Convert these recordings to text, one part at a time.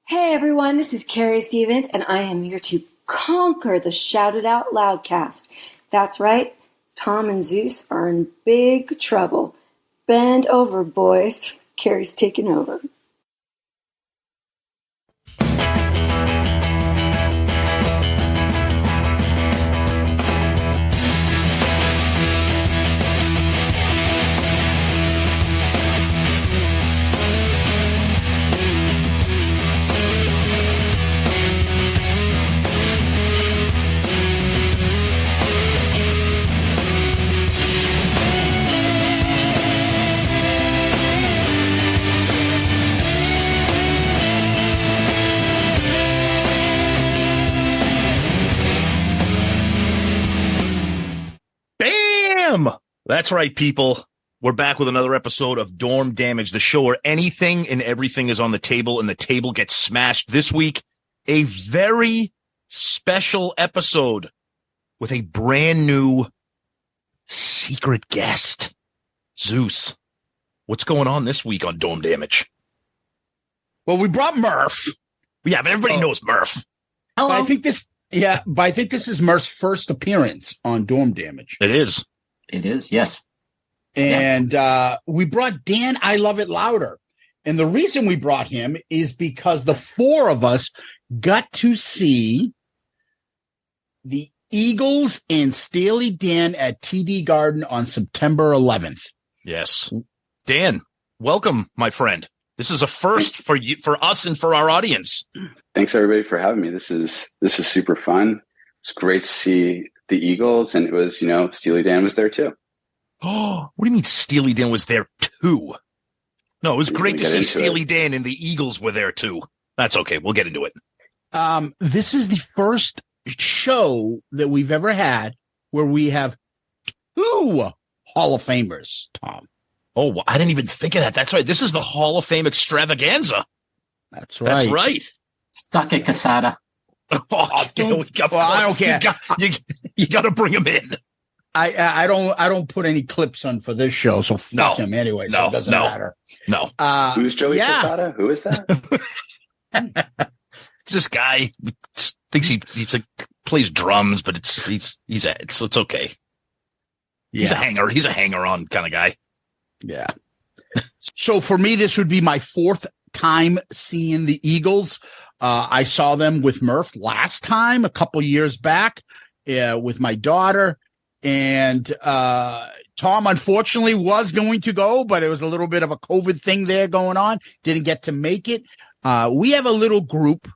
Hey everyone, this is Carrie Stevens, and I am here to conquer the Shout It Out Loudcast. That's right, Tom and Zeus are in big trouble. Bend over, boys. Carrie's taking over. That's right, people. We're back with another episode of Dorm Damage, the show where anything and everything is on the table and the table gets smashed. This week, a very special episode with a brand new secret guest, Zeus. What's going on this week on Dorm Damage? Well, we brought Murph. Yeah, but everybody knows Murph. Hello. But I think this is Murph's first appearance on Dorm Damage. It is. It is, yes. And we brought Dan I Love It Louder. And the reason we brought him is because the four of us got to see the Eagles and Steely Dan at TD Garden on September 11th. Yes. Dan, welcome, my friend. This is a first for you, for us, and for our audience. Thanks, everybody, for having me. This is super fun. It's great to see the Eagles, and it was, Steely Dan was there too. Oh, what do you mean Steely Dan was there too? No, it was great to see Steely Dan and the Eagles were there too. That's okay. We'll get into it. This is the first show that we've ever had where we have two Hall of Famers, Tom. Oh, well, I didn't even think of that. That's right. This is the Hall of Fame extravaganza. That's right. That's right. Suck it, Casada. Oh, I don't care. You got to bring him in. I don't put any clips on for this show, so fuck him anyway. So it doesn't matter. No. Who's Joey Casada? Who is that? It's this guy thinks he's like plays drums, but it's okay. He's a hanger. He's a hanger-on kind of guy. Yeah. So for me, this would be my fourth time seeing the Eagles. I saw them with Murph last time, a couple years back, with my daughter. And Tom, unfortunately, was going to go, but it was a little bit of a COVID thing there going on. Didn't get to make it. We have a little group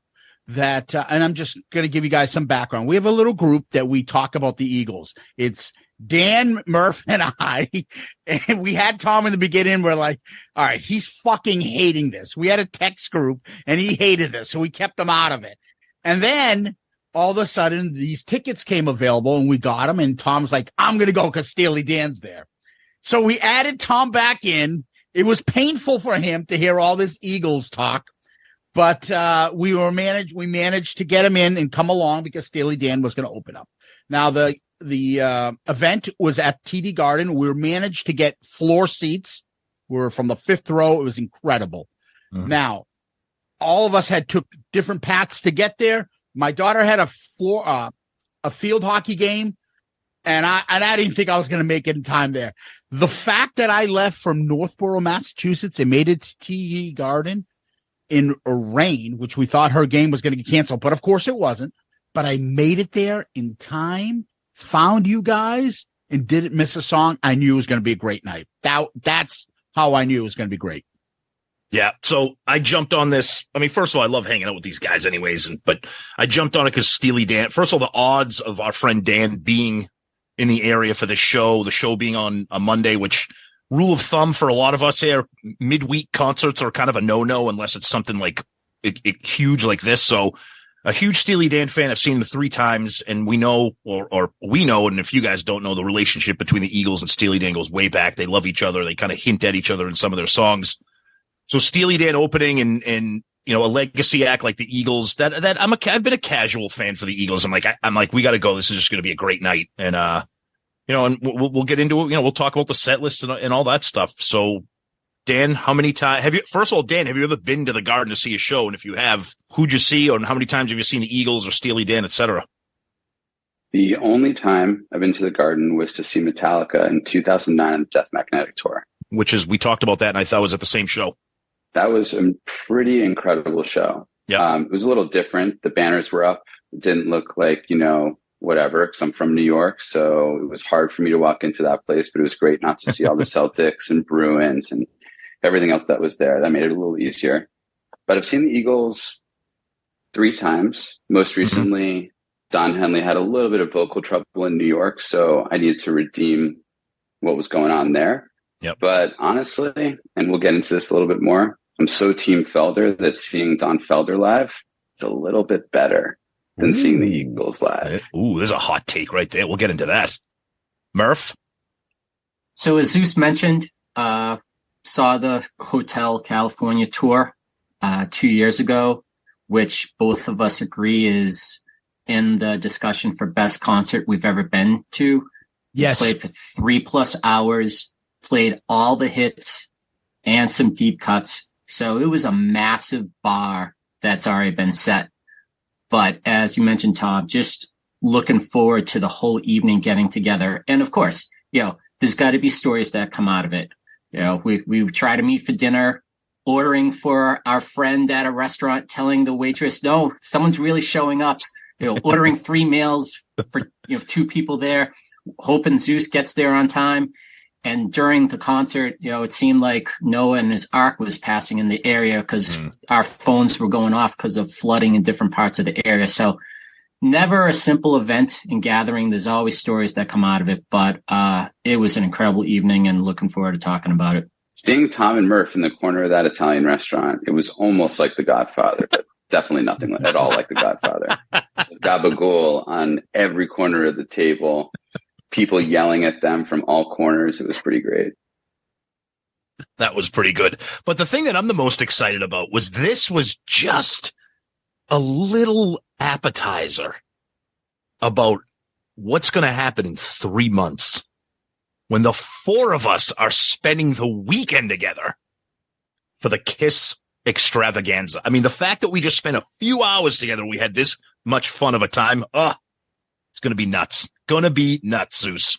that, and I'm just going to give you guys some background. We have a little group that we talk about the Eagles. It's Dan, Murph, and I. And we had Tom in the beginning. We're like, all right, he's fucking hating this. We had a text group and he hated this. So we kept him out of it. And then all of a sudden these tickets came available and we got them. And Tom's like, I'm going to go because Steely Dan's there. So we added Tom back in. It was painful for him to hear all this Eagles talk, but we managed to get him in and come along because Steely Dan was going to open up. Now the event was at TD Garden. We managed to get floor seats. We were from the fifth row. It was incredible. Mm-hmm. Now, all of us took different paths to get there. My daughter had a field hockey game, and I didn't think I was going to make it in time there. The fact that I left from Northborough, Massachusetts, and made it to TD Garden in a rain, which we thought her game was going to get canceled, but of course it wasn't. But I made it there in time, found you guys, and didn't miss a song. I knew it was going to be a great night. That's how I knew it was going to be great. Yeah. So I jumped on this. I mean, first of all, I love hanging out with these guys anyways, but I jumped on it because Steely Dan, first of all, the odds of our friend Dan being in the area for the show being on a Monday, which rule of thumb for a lot of us here, midweek concerts are kind of a no-no unless it's something like huge like this. So a huge Steely Dan fan. I've seen them 3 times, and we know, or we know, and if you guys don't know, the relationship between the Eagles and Steely Dan goes way back. They love each other. They kind of hint at each other in some of their songs. So Steely Dan opening and a legacy act like the Eagles, that I've been a casual fan for the Eagles. I'm like, we got to go. This is just going to be a great night. And, and we'll get into it. We'll talk about the set list and all that stuff. So Dan, how many times first of all, Dan, have you ever been to the Garden to see a show? And if you have, who'd you see, or how many times have you seen the Eagles or Steely Dan, etc.? The only time I've been to the Garden was to see Metallica in 2009 on the Death Magnetic Tour. Which is, we talked about that, and I thought it was at the same show. That was a pretty incredible show. Yeah. It was a little different. The banners were up. It didn't look like, whatever, because I'm from New York. So it was hard for me to walk into that place, but it was great not to see all the Celtics and Bruins and everything else that was there. That made it a little easier. But I've seen the Eagles 3 times. Most recently, Don Henley had a little bit of vocal trouble in New York, so I needed to redeem what was going on there. Yep. But honestly, and we'll get into this a little bit more, I'm so Team Felder that seeing Don Felder live, it's a little bit better than seeing the Eagles live. Ooh, there's a hot take right there. We'll get into that. Murph? So as Zeus mentioned, saw the Hotel California tour 2 years ago, which both of us agree is in the discussion for best concert we've ever been to. Yes. Played for 3+ hours, played all the hits and some deep cuts. So it was a massive bar that's already been set. But as you mentioned, Tom, just looking forward to the whole evening getting together. And of course, there's got to be stories that come out of it. We try to meet for dinner, ordering for our friend at a restaurant, telling the waitress, no, someone's really showing up. Ordering 3 meals for 2 people there, hoping Zeus gets there on time. And during the concert, it seemed like Noah and his ark was passing in the area because our phones were going off because of flooding in different parts of the area. So never a simple event and gathering. There's always stories that come out of it, but it was an incredible evening and looking forward to talking about it. Seeing Tom and Murph in the corner of that Italian restaurant, it was almost like The Godfather, but definitely nothing at all like The Godfather. Gabagool on every corner of the table, people yelling at them from all corners. It was pretty great. That was pretty good. But the thing that I'm the most excited about was this was just a little appetizer about what's going to happen in 3 months when the 4 of us are spending the weekend together for the Kiss extravaganza. I mean, the fact that we just spent a few hours together, we had this much fun of a time. It's going to be nuts. Going to be nuts, Zeus.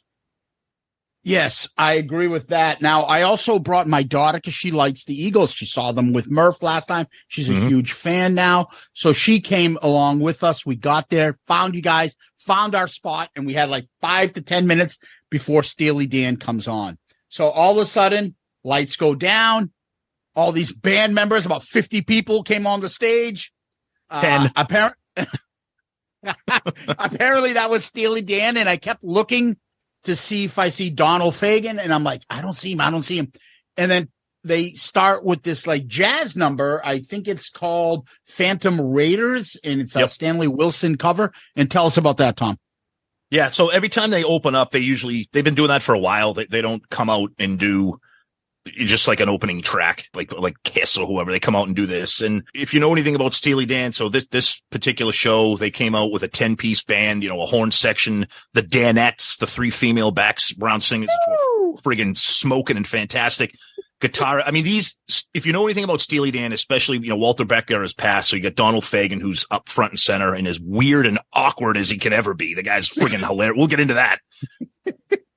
Yes, I agree with that. Now, I also brought my daughter because she likes the Eagles. She saw them with Murph last time. She's a huge fan now. So she came along with us. We got there, found you guys, found our spot, and we had like 5 to 10 minutes before Steely Dan comes on. So all of a sudden, lights go down. All these band members, about 50 people came on the stage. 10. Apparently that was Steely Dan, and I kept looking to see if I see Donald Fagen, and I'm like, I don't see him. And then they start with this like jazz number. I think it's called Phantom Raiders, and it's a Stanley Wilson cover. And tell us about that, Tom. Yeah, so every time they open up, they've been doing that for a while. They don't come out and do just like an opening track, like Kiss or whoever. They come out and do this. And if you know anything about Steely Dan, so this particular show, they came out with a 10-piece band, a horn section, the Danettes, the 3 female background singers, which were friggin' smoking and fantastic. Guitar. I mean, if you know anything about Steely Dan, especially, Walter Becker has passed. So you got Donald Fagen, who's up front and center and as weird and awkward as he can ever be. The guy's friggin' hilarious. We'll get into that.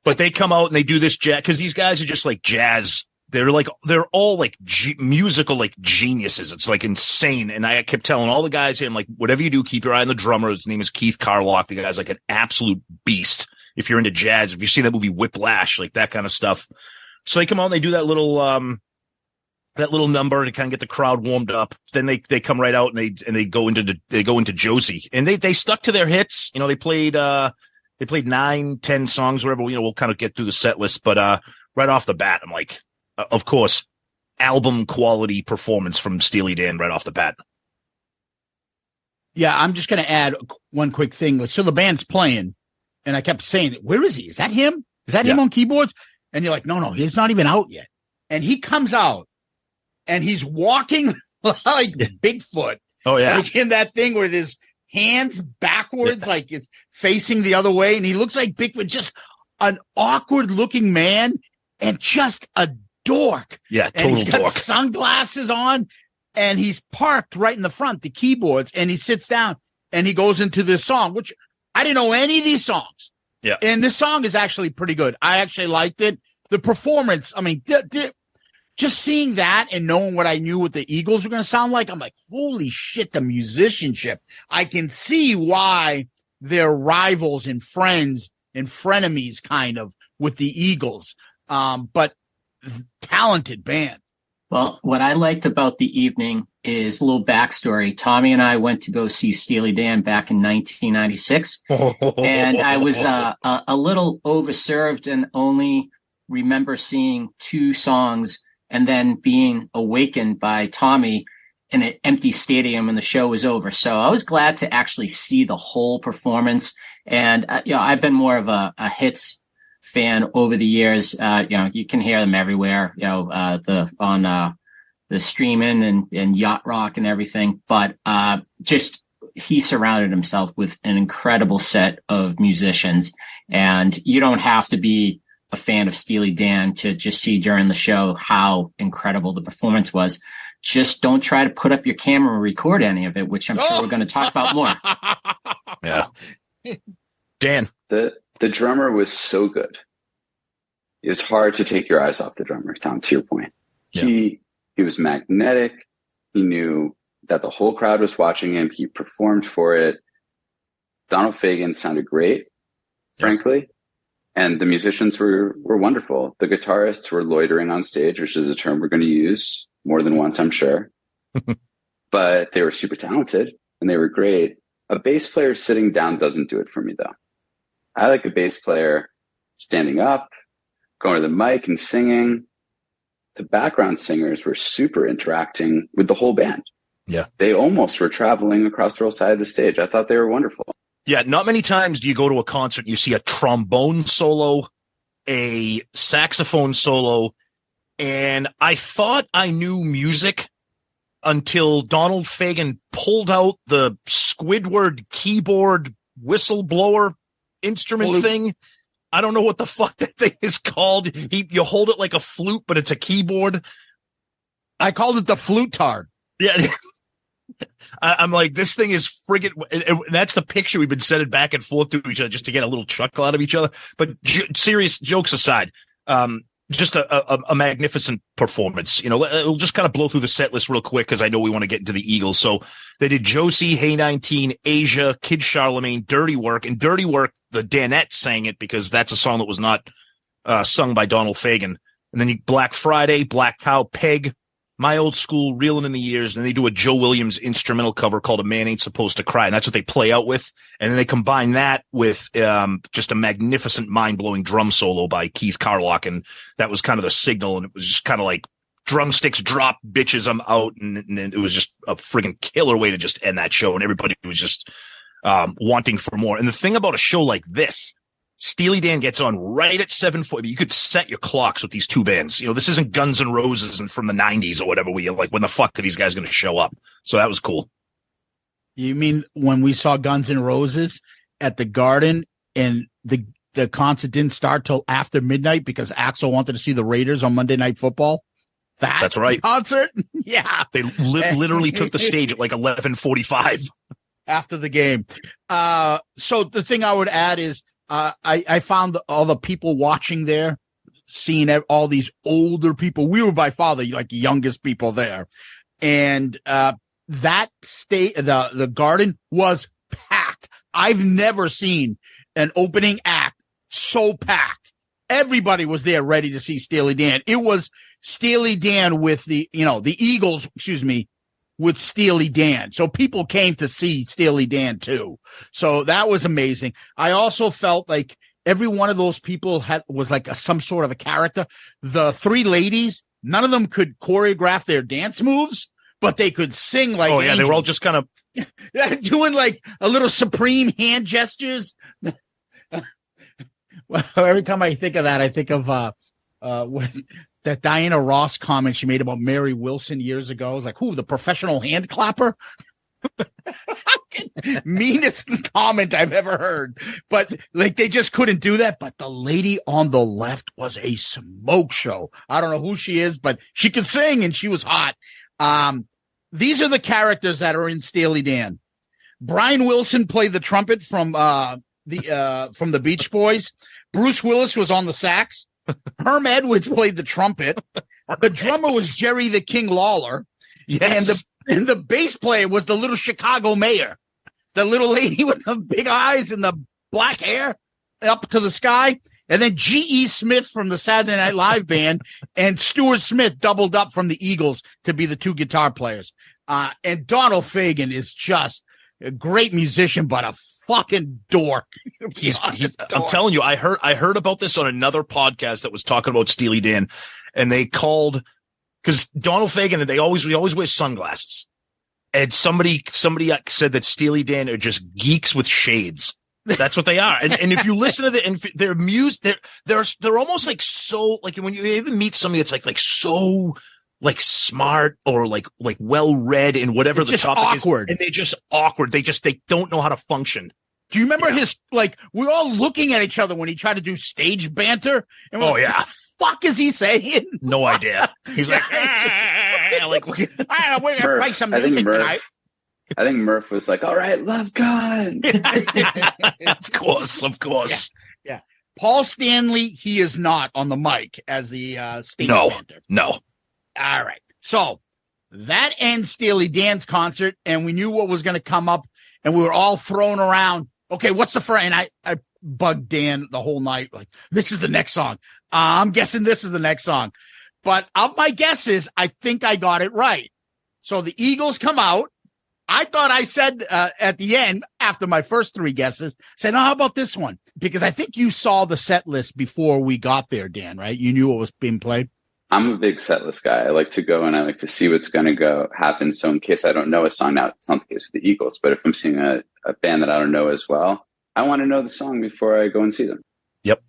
But they come out and they do this jazz, because these guys are just like jazz. They're all like musical, like geniuses. It's like insane. And I kept telling all the guys here, I'm like, whatever you do, keep your eye on the drummer. His name is Keith Carlock. The guy's like an absolute beast. If you're into jazz, if you've seen that movie Whiplash, like that kind of stuff. So they come out and they do that little number to kind of get the crowd warmed up. Then they come right out and they go into Josie, and they stuck to their hits. They played 9, 10 songs, whatever. We'll kind of get through the set list, but right off the bat, I'm like, of course, album quality performance from Steely Dan right off the bat. Yeah, I'm just going to add one quick thing. So the band's playing, and I kept saying, where is he? Is that him? Is that him on keyboards? And you're like, no, he's not even out yet. And he comes out, and he's walking like Bigfoot. Oh, yeah. Like in that thing where his hands backwards, like it's facing the other way. And he looks like Bigfoot, just an awkward-looking man, and just a dork. Yeah, and he's got dork. sunglasses on, and he's parked right in the front, the keyboards, and he sits down and he goes into this song, which I didn't know any of these songs. Yeah. And this song is actually pretty good. I actually liked it. The performance, I mean, just seeing that and knowing what I knew what the Eagles were going to sound like, I'm like, holy shit, the musicianship. I can see why they're rivals and friends and frenemies kind of with the Eagles. But talented band. Well, what I liked about the evening is a little backstory. Tommy and I went to go see Steely Dan back in 1996, and I was a little overserved and only remember seeing 2 songs and then being awakened by Tommy in an empty stadium and the show was over. So I was glad to actually see the whole performance. And, I've been more of a hits fan over the years. You can hear them everywhere, on the streaming and yacht rock and everything. But he surrounded himself with an incredible set of musicians. And you don't have to be a fan of Steely Dan to just see during the show how incredible the performance was. Just don't try to put up your camera and record any of it, which I'm sure we're going to talk about more. Yeah. Dan. The drummer was so good. It's hard to take your eyes off the drummer, Tom, to your point. Yeah. He was magnetic. He knew that the whole crowd was watching him. He performed for it. Donald Fagen sounded great, frankly. And the musicians were wonderful. The guitarists were loitering on stage, which is a term we're going to use more than once, I'm sure. But they were super talented and they were great. A bass player sitting down doesn't do it for me, though. I like a bass player standing up, going to the mic and singing. The background singers were super interacting with the whole band. Yeah. They almost were traveling across the whole side of the stage. I thought they were wonderful. Yeah, not many times do you go to a concert and you see a trombone solo, a saxophone solo, and I thought I knew music until Donald Fagen pulled out the Squidward keyboard whistleblower instrument thing. I don't know what the fuck that thing is called. You hold it like a flute, but it's a keyboard. I called it the flute-tard. Yeah. I'm like, this thing is friggin', and that's the picture we've been sending back and forth to each other just to get a little chuckle out of each other. But serious jokes aside, just a magnificent performance. We'll just kind of blow through the set list real quick because I know we want to get into the Eagles. So they did Josie, Hey 19, Asia, Kid Charlemagne, Dirty Work. And Dirty Work, the Danettes sang it because that's a song that was not sung by Donald Fagen. And then Black Friday, Black Cow, Peg, My Old School, Reelin' in the Years, and they do a Joe Williams instrumental cover called A Man Ain't Supposed to Cry, and that's what they play out with. And then they combine that with just a magnificent, mind-blowing drum solo by Keith Carlock, and that was kind of the signal, and it was just kind of like drumsticks drop, bitches, I'm out, and it was just a friggin' killer way to just end that show, and everybody was just wanting for more. And the thing about a show like this, Steely Dan gets on right at 7:40. You could set your clocks with these two bands. This isn't Guns N' Roses and from the 90s or whatever, where you're like, when the fuck are these guys going to show up? So that was cool. You mean when we saw Guns N' Roses at the Garden and the concert didn't start till after midnight because Axl wanted to see the Raiders on Monday Night Football? That's right. Concert? Yeah. They literally took the stage at like 11:45 after the game. So the thing I would add is, I found all the people watching there, seeing all these older people. We were by far the youngest people there. And, that the Garden was packed. I've never seen an opening act so packed. Everybody was there ready to see Steely Dan. It was Steely Dan with the Eagles, with Steely Dan. So people came to see Steely Dan too. So that was amazing. I also felt like every one of those people was like some sort of a character. The 3 ladies, none of them could choreograph their dance moves, but they could sing like angels. They were all just kind of doing like a little supreme hand gestures. Well, every time I think of that, I think of that Diana Ross comment she made about Mary Wilson years ago. It was like, the professional hand clapper? Meanest comment I've ever heard. But like they just couldn't do that. But the lady on the left was a smoke show. I don't know who she is, but she could sing and she was hot. These are the characters that are in Steely Dan. Brian Wilson played the trumpet from the Beach Boys. Bruce Willis was on the sax. Herm Edwards played the trumpet. The drummer was Jerry the King Lawler. Yes. And the bass player was the little Chicago mayor, the little lady with the big eyes and the black hair up to the sky. And then G.E. Smith from the Saturday Night Live band and Stuart Smith doubled up from the Eagles to be the two guitar players. And Donald Fagen is just a great musician, but a fucking dork. I'm telling you, I heard about this on another podcast that was talking about Steely Dan, and they called, because Donald Fagen, we always wear sunglasses, and somebody said that Steely Dan are just geeks with shades. That's what they are. And if you listen to their music, they're almost like so, like when you even meet somebody that's like so like smart or like well read in whatever it's the topic awkward. Is, and they're just awkward. They don't know how to function. Do you remember his, like, we're all looking at each other when he tried to do stage banter? And we're like, what the fuck is he saying? No idea. He's like, like we're gonna play some music tonight. I think Murph was like, all right, love God. Of course. Yeah. Paul Stanley, he is not on the mic as the stage banter. No. All right. So that ends Steely Dan's concert, and we knew what was going to come up, and we were all thrown around. Okay, what's the first? And I bugged Dan the whole night, like, this is the next song. I'm guessing this is the next song. But of my guesses, I think I got it right. So the Eagles come out. I thought I said at the end, after my first three guesses, said, how about this one? Because I think you saw the set list before we got there, Dan, right? You knew what was being played? I'm a big set list guy. I like to go and I like to see what's going to happen. So in case I don't know a song, now it's not the case with the Eagles, but if I'm seeing a band that I don't know as well, I want to know the song before I go and see them. Yep.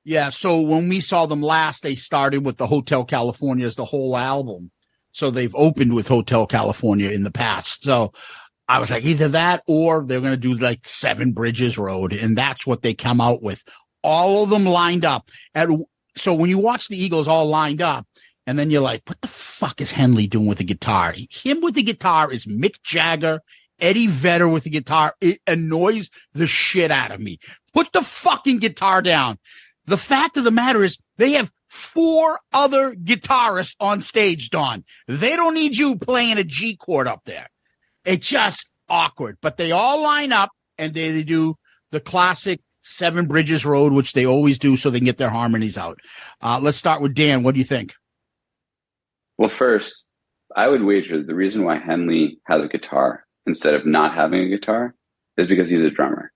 Yeah. So when we saw them last, they started with the Hotel California as the whole album. So they've opened with Hotel California in the past. So I was like, either that or they're going to do like Seven Bridges Road. And that's what they come out with. All of them lined up. So when you watch the Eagles all lined up, and then you're like, what the fuck is Henley doing with the guitar? Him with the guitar is Mick Jagger, Eddie Vedder with the guitar. It annoys the shit out of me. Put the fucking guitar down. The fact of the matter is they have 4 other guitarists on stage, Don. They don't need you playing a G chord up there. It's just awkward. But they all line up and they do the classic Seven Bridges Road, which they always do so they can get their harmonies out. Let's start with Dan. What do you think? Well, first, I would wager the reason why Henley has a guitar instead of not having a guitar is because he's a drummer.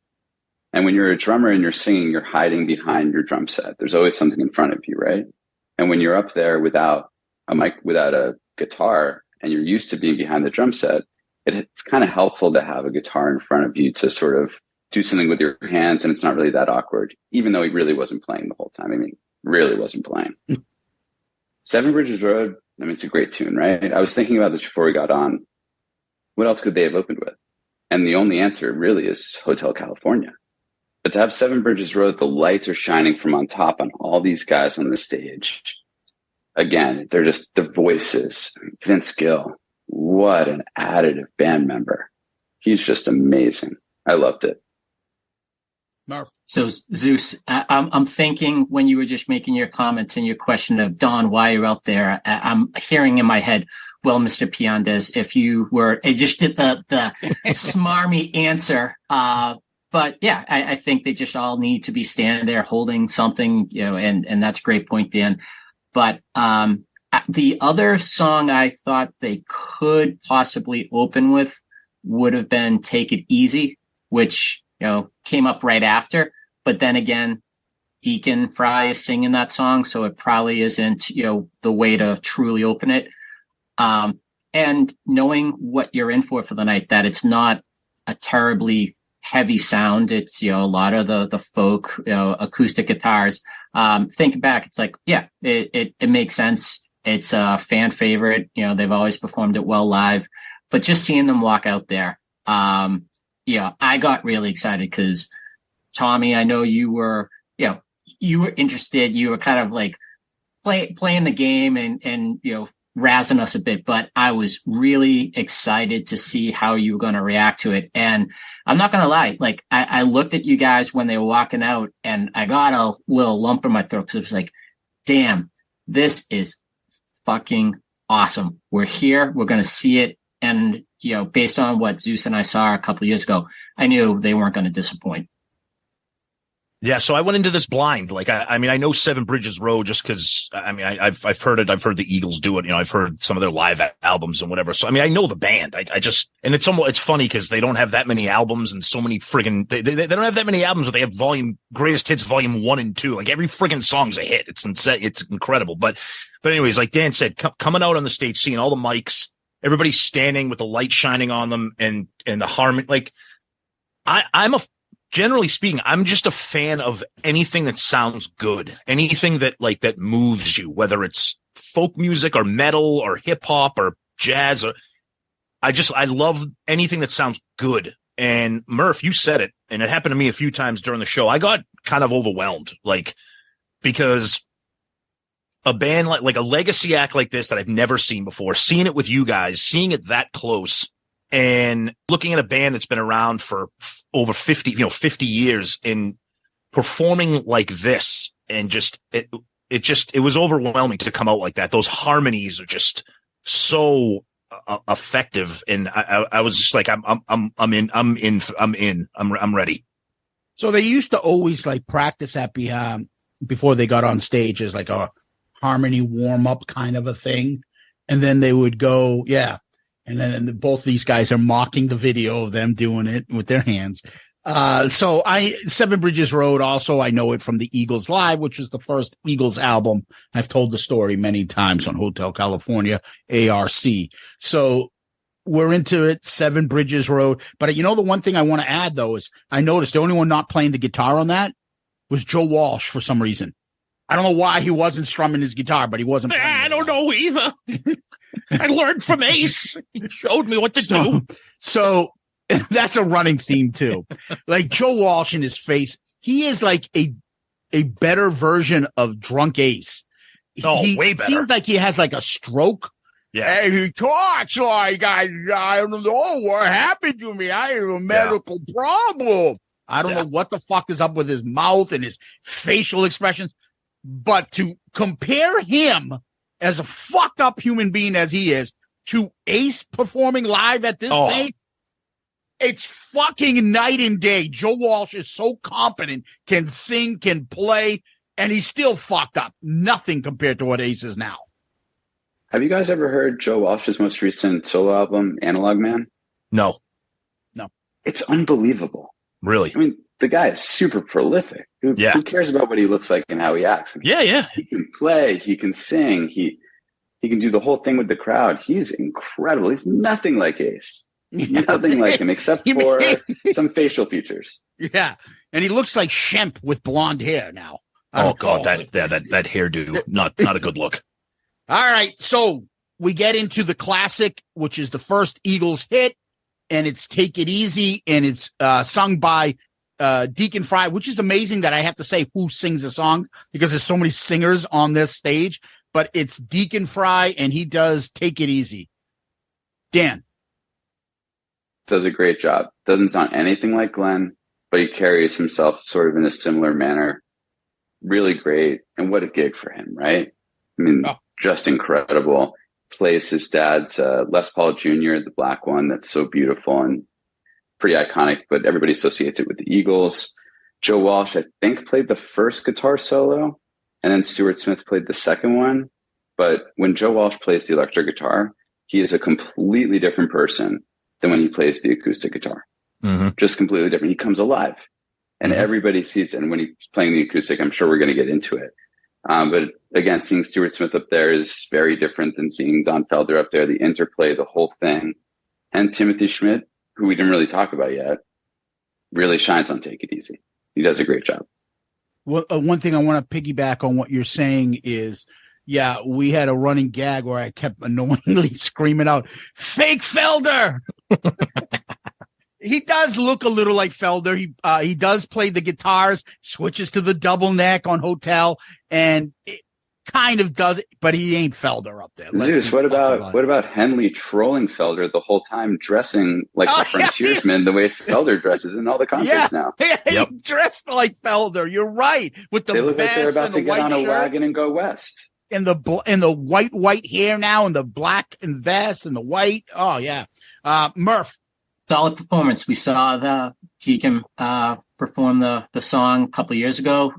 And when you're a drummer and you're singing, you're hiding behind your drum set. There's always something in front of you, right? And when you're up there without a mic, without a guitar, and you're used to being behind the drum set, it's kind of helpful to have a guitar in front of you to sort of do something with your hands, and it's not really that awkward, even though he really wasn't playing the whole time. I mean, really wasn't playing. Seven Bridges Road, I mean, it's a great tune, right? I was thinking about this before we got on. What else could they have opened with? And the only answer really is Hotel California. But to have Seven Bridges Road, the lights are shining from on top on all these guys on the stage. Again, they're just the voices. Vince Gill, what an additive band member. He's just amazing. I loved it. Murph. So Zeus, I'm thinking when you were just making your comments and your question of Don, why you're out there, I'm hearing in my head, well, Mr. Piandes, if you were, I just did the smarmy answer. But yeah, I think they just all need to be standing there holding something, and that's a great point, Dan. But the other song I thought they could possibly open with would have been Take It Easy, which, came up right after. But then again, Deacon Fry is singing that song, so it probably isn't, the way to truly open it. And knowing what you're in for the night, that it's not a terribly heavy sound. It's, a lot of the folk, acoustic guitars. Think back, it's like, yeah, it makes sense. It's a fan favorite. They've always performed it well live, but just seeing them walk out there I got really excited because Tommy, I know you were interested. You were kind of like playing the game and razzing us a bit, but I was really excited to see how you were going to react to it. And I'm not going to lie, like I looked at you guys when they were walking out and I got a little lump in my throat because it was like, damn, this is fucking awesome. We're here. We're going to see it. And, based on what Zeus and I saw a couple of years ago, I knew they weren't going to disappoint. Yeah, so I went into this blind. Like, I mean, I know Seven Bridges Road just because, I mean, I've heard it. I've heard the Eagles do it. I've heard some of their live albums and whatever. So, I mean, I know the band. And it's funny because they don't have that many albums and so many friggin', they don't have that many albums, but they have Greatest Hits Volume 1 and 2. Like, every friggin' song's a hit. It's insane. It's incredible. But anyways, like Dan said, coming out on the stage, seeing all the mics, everybody standing with the light shining on them and the harmony, like, generally speaking, I'm just a fan of anything that sounds good, anything that moves you, whether it's folk music or metal or hip hop or jazz. I love anything that sounds good. And Murph, you said it, and it happened to me a few times during the show. I got kind of overwhelmed, because a band like a legacy act like this that I've never seen before, seeing it with you guys, seeing it that close, and looking at a band that's been around for over 50 years and performing like this, and it was overwhelming to come out like that. Those harmonies are just so effective. And I was just like, I'm ready. So they used to always practice that before they got on stage as like a harmony warm up kind of a thing. And then they would go, yeah. And then both these guys are mocking the video of them doing it with their hands. So Seven Bridges Road, also, I know it from the Eagles Live, which was the first Eagles album. I've told the story many times on Hotel California, ARC. So we're into it, Seven Bridges Road. But the one thing I want to add, though, is I noticed the only one not playing the guitar on that was Joe Walsh for some reason. I don't know why he wasn't strumming his guitar, but he wasn't. I don't know either. I learned from Ace. He showed me what to do. So that's a running theme too. Like Joe Walsh in his face, he is like a better version of drunk Ace. Way better. Seems like he has like a stroke. Yeah. Hey, he talks like I don't know what happened to me. I have a medical problem. I don't know what the fuck is up with his mouth and his facial expressions. But to compare him as a fucked up human being as he is to Ace performing live at this stage, it's fucking night and day. Joe Walsh is so competent, can sing, can play, and he's still fucked up. Nothing compared to what Ace is now. Have you guys ever heard Joe Walsh's most recent solo album, Analog Man? No. It's unbelievable. Really? I mean, the guy is super prolific. Who cares about what he looks like and how he acts? I mean, yeah. He can play. He can sing. He can do the whole thing with the crowd. He's incredible. He's nothing like Ace. Nothing like him except for some facial features. Yeah. And he looks like Shemp with blonde hair now. Oh, God, that hairdo, not a good look. All right. So we get into the classic, which is the first Eagles hit, and it's Take It Easy, and it's sung by Deacon Fry, which is amazing that I have to say who sings the song because there's so many singers on this stage, but it's Deacon Fry and he does Take It Easy. Dan. Does a great job. Doesn't sound anything like Glenn, but he carries himself sort of in a similar manner. Really great. And what a gig for him, right? I mean, just incredible. Plays his dad's Les Paul Jr., the black one that's so beautiful and pretty iconic, but everybody associates it with the Eagles. Joe Walsh, I think, played the first guitar solo, and then Stuart Smith played the second one. But when Joe Walsh plays the electric guitar, he is a completely different person than when he plays the acoustic guitar. Mm-hmm. Just completely different. He comes alive, and everybody sees it. And when he's playing the acoustic, I'm sure we're going to get into it. But again, seeing Stuart Smith up there is very different than seeing Don Felder up there. The interplay, the whole thing. And Timothy Schmidt, who we didn't really talk about yet, really shines on Take It Easy. He does a great job. Well, one thing I want to piggyback on what you're saying is, we had a running gag where I kept annoyingly screaming out, "Fake Felder!" He does look a little like Felder. He does play the guitars, switches to the double neck on Hotel, and it kind of does it, but he ain't Felder up there. Zeus, what about Henley trolling Felder the whole time, dressing like a frontiersman the way Felder dresses in all the concerts now? Yeah, he dressed like Felder. You're right. With the they look vest like they're about and to the get white on a shirt. wagon and go west. And the white hair now, and the black and vest and the white. Oh yeah. Murph. Solid performance. We saw the Deacon perform the song a couple of years ago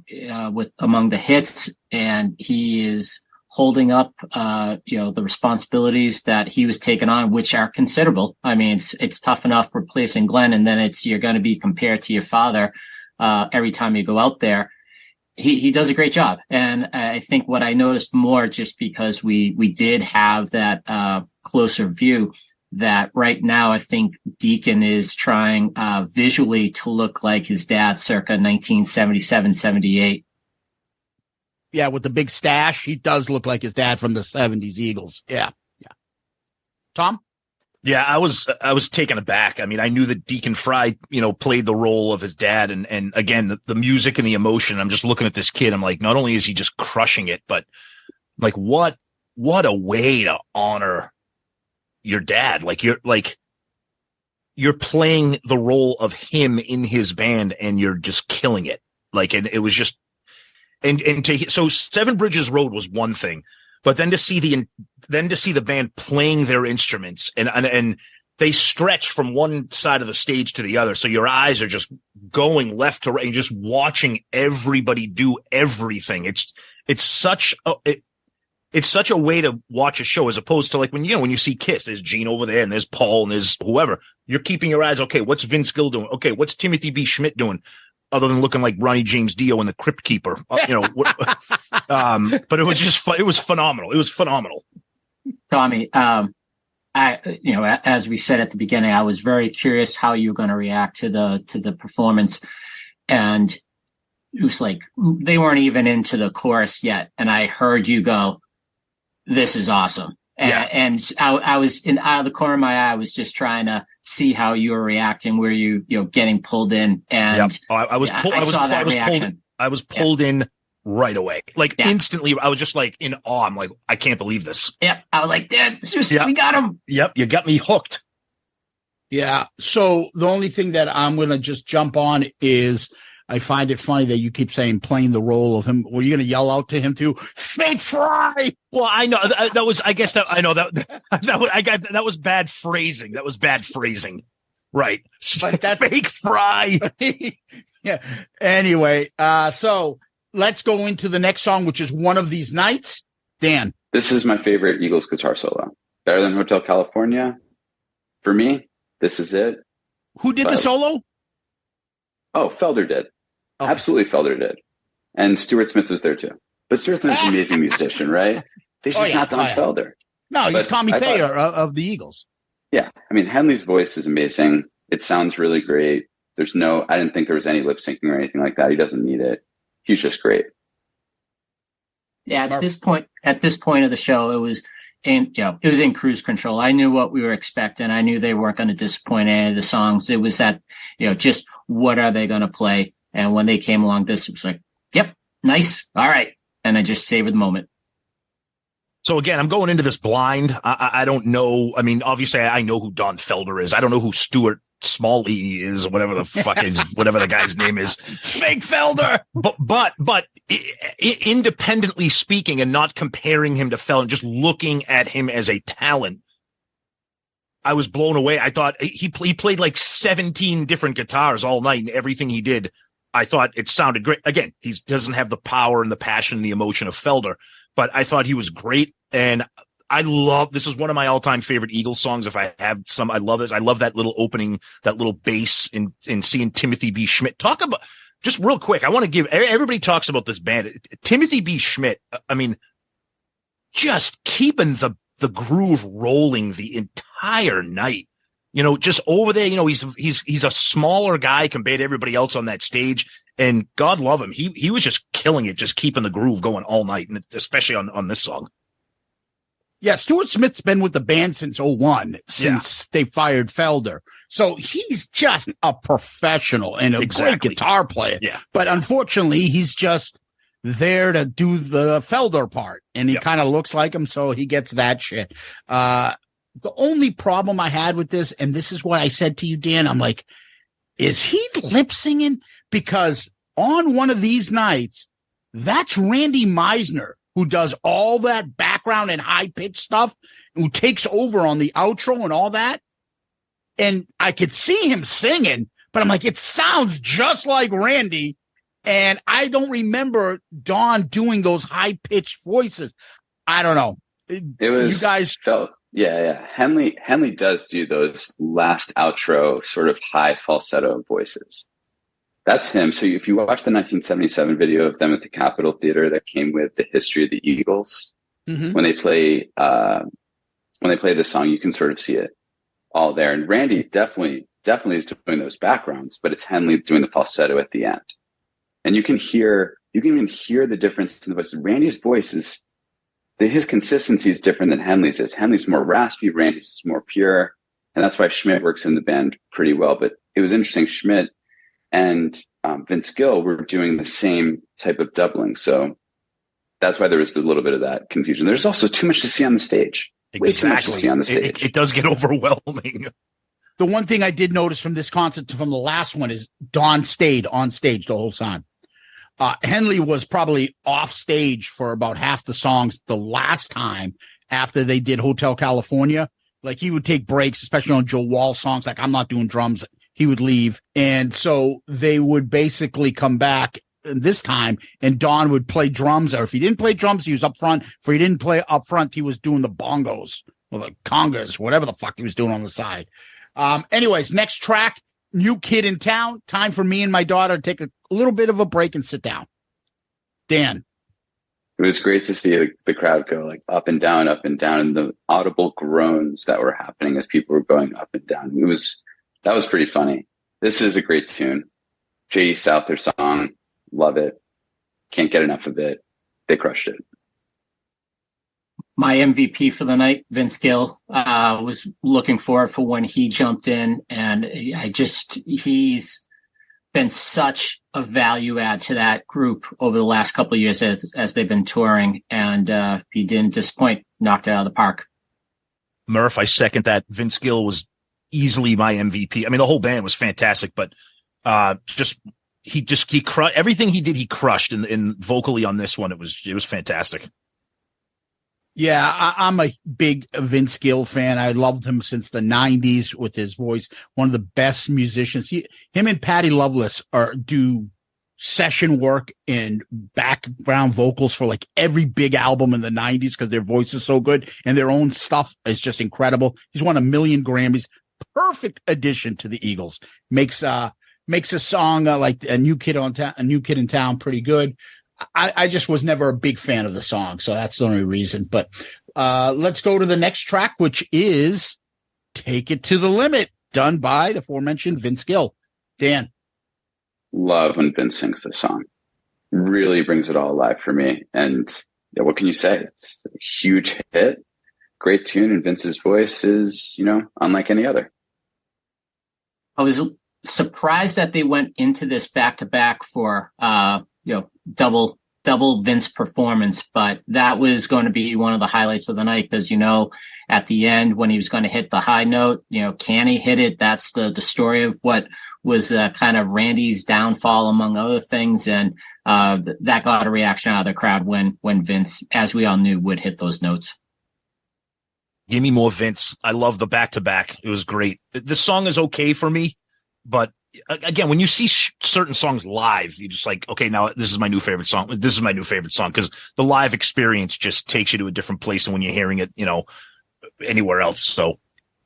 with among the hits, and he is holding up the responsibilities that he was taking on, which are considerable. I mean, it's tough enough replacing Glenn, and then you're going to be compared to your father every time you go out there. He does a great job, and I think what I noticed more, just because we did have that closer view, that right now I think Deacon is trying visually to look like his dad circa 1977, 78. Yeah, with the big stash, he does look like his dad from the 70s Eagles. Yeah. Tom? Yeah, I was taken aback. I mean, I knew that Deacon Fry, played the role of his dad. And again, the music and the emotion, I'm just looking at this kid. I'm like, not only is he just crushing it, but like, what a way to honor your dad. Like you're playing the role of him in his band and you're just killing it. Like, and it was just, so Seven Bridges Road was one thing, but then to see the band playing their instruments and they stretch from one side of the stage to the other. So your eyes are just going left to right and just watching everybody do everything. It's such a way to watch a show, as opposed to like when you see Kiss, there's Gene over there and there's Paul and there's whoever. You're keeping your eyes. Okay, what's Vince Gill doing? Okay, what's Timothy B. Schmidt doing? Other than looking like Ronnie James Dio in The Crypt Keeper, but it was just it was phenomenal. It was phenomenal. Tommy, as we said at the beginning, I was very curious how you were going to react to the performance, and it was like they weren't even into the chorus yet, and I heard you go, "This is awesome." And I was out of the corner of my eye, I was just trying to see how you were reacting. Were you getting pulled in? And I was pulled in right away, like instantly. I was just like in awe. I'm like, I can't believe this. Yep. I was like, Dad, we got him. Yep. You got me hooked. Yeah. So the only thing that I'm going to just jump on is I find it funny that you keep saying playing the role of him. Were you going to yell out to him too? Fake Fry. Well, I know that was, I guess that I know that was bad phrasing. That was bad phrasing. Right. But that's Fake Fry. Yeah. Anyway, so let's go into the next song, which is One of These Nights. Dan. This is my favorite Eagles guitar solo. Better than Hotel California. For me, this is it. Who did the solo? Oh, Felder did. Okay. Absolutely, Felder did. And Stuart Smith was there too. But Stuart Smith's an amazing musician, right? He's just not Don Felder. No, he's Tommy Thayer of the Eagles. Yeah. I mean, Henley's voice is amazing. It sounds really great. I didn't think there was any lip syncing or anything like that. He doesn't need it. He's just great. Yeah. At this point of the show, it was in cruise control. I knew what we were expecting. I knew they weren't going to disappoint any of the songs. It was that, just what are they going to play? And when they came along, this was like, yep, nice. All right. And I just savored the moment. So again, I'm going into this blind. I don't know. I mean, obviously I know who Don Felder is. I don't know who Stuart Smalley is, or whatever the fuck is, whatever the guy's name is. Fake Felder. But independently speaking and not comparing him to Felder, just looking at him as a talent, I was blown away. I thought he played like 17 different guitars all night, and everything he did, I thought it sounded great. Again, he doesn't have the power and the passion and the emotion of Felder, but I thought he was great. And this is one of my all-time favorite Eagles songs. If I have some, I love this. I love that little opening, that little bass in seeing Timothy B. Schmidt. Talk about, just real quick, I want to give, everybody talks about this band. Timothy B. Schmidt, I mean, just keeping the groove rolling the entire night. Just over there, he's a smaller guy compared to everybody else on that stage, and God love him. He was just killing it, just keeping the groove going all night, and especially on this song. Yeah, Stuart Smith's been with the band since 2001, since they fired Felder. So he's just a professional and a great guitar player. Yeah. But unfortunately, he's just there to do the Felder part, and he kind of looks like him, so he gets that shit. The only problem I had with this, and this is what I said to you, Dan, I'm like, is he lip singing? Because on one of these nights, that's Randy Meisner, who does all that background and high-pitched stuff, who takes over on the outro and all that. And I could see him singing, but I'm like, it sounds just like Randy. And I don't remember Don doing those high-pitched voices. I don't know. It was, you guys felt, yeah. Henley does do those last outro sort of high falsetto voices. That's him. So if you watch the 1977 video of them at the Capitol Theater that came with the history of the Eagles, when they play this song, you can sort of see it all there. And Randy definitely is doing those backgrounds, but it's Henley doing the falsetto at the end. And you can even hear the difference in the voice. Randy's voice his consistency is different than Henley's is. Henley's more raspy, Randy's is more pure. And that's why Schmidt works in the band pretty well. But it was interesting. Schmidt and Vince Gill were doing the same type of doubling. So that's why there was a little bit of that confusion. There's also too much to see on the stage. Way too much to see on the stage. It does get overwhelming. The one thing I did notice from this concert, from the last one, is Don stayed on stage the whole time. Henley was probably off stage for about half the songs the last time after they did Hotel California. Like, he would take breaks, especially on Joe Wall songs. Like, I'm not doing drums. He would leave. And so they would basically come back this time, and Don would play drums. Or if he didn't play drums, he was up front. If he didn't play up front, he was doing the bongos or the congas, whatever the fuck he was doing on the side. Anyways, next track, New Kid in Town. Time for me and my daughter to take a little bit of a break and sit down. Dan. It was great to see the crowd go like up and down, and the audible groans that were happening as people were going up and down. That was pretty funny. This is a great tune. J.D. Souther song. Love it. Can't get enough of it. They crushed it. My MVP for the night, Vince Gill, was looking for when he jumped in, and he's been such a value add to that group over the last couple of years as they've been touring, and he didn't disappoint. Knocked it out of the park. Murph, I second that. Vince Gill was easily my MVP. I mean, the whole band was fantastic, but everything he did, he crushed. And vocally on this one, it was fantastic. Yeah, I'm a big Vince Gill fan. I loved him since the 90s with his voice. One of the best musicians. Him and Patty Loveless do session work and background vocals for like every big album in the 90s because their voice is so good, and their own stuff is just incredible. He's won 1 million Grammys. Perfect addition to the Eagles. Makes a song like a New Kid in Town pretty good. I just was never a big fan of the song, so that's the only reason. But let's go to the next track, which is Take It to the Limit, done by the aforementioned Vince Gill. Dan. Love when Vince sings this song. Really brings it all alive for me. And yeah, what can you say? It's a huge hit, great tune, and Vince's voice is, unlike any other. I was surprised that they went into this back-to-back for double Vince performance, but that was going to be one of the highlights of the night because, at the end when he was going to hit the high note, can he hit it? That's the story of what was kind of Randy's downfall, among other things. And that got a reaction out of the crowd when Vince, as we all knew, would hit those notes. Give me more Vince. I love the back-to-back. It was great. The song is okay for me, but again, when you see certain songs live, you're just like, okay, now this is my new favorite song. This is my new favorite song because the live experience just takes you to a different place than when you're hearing it, anywhere else. So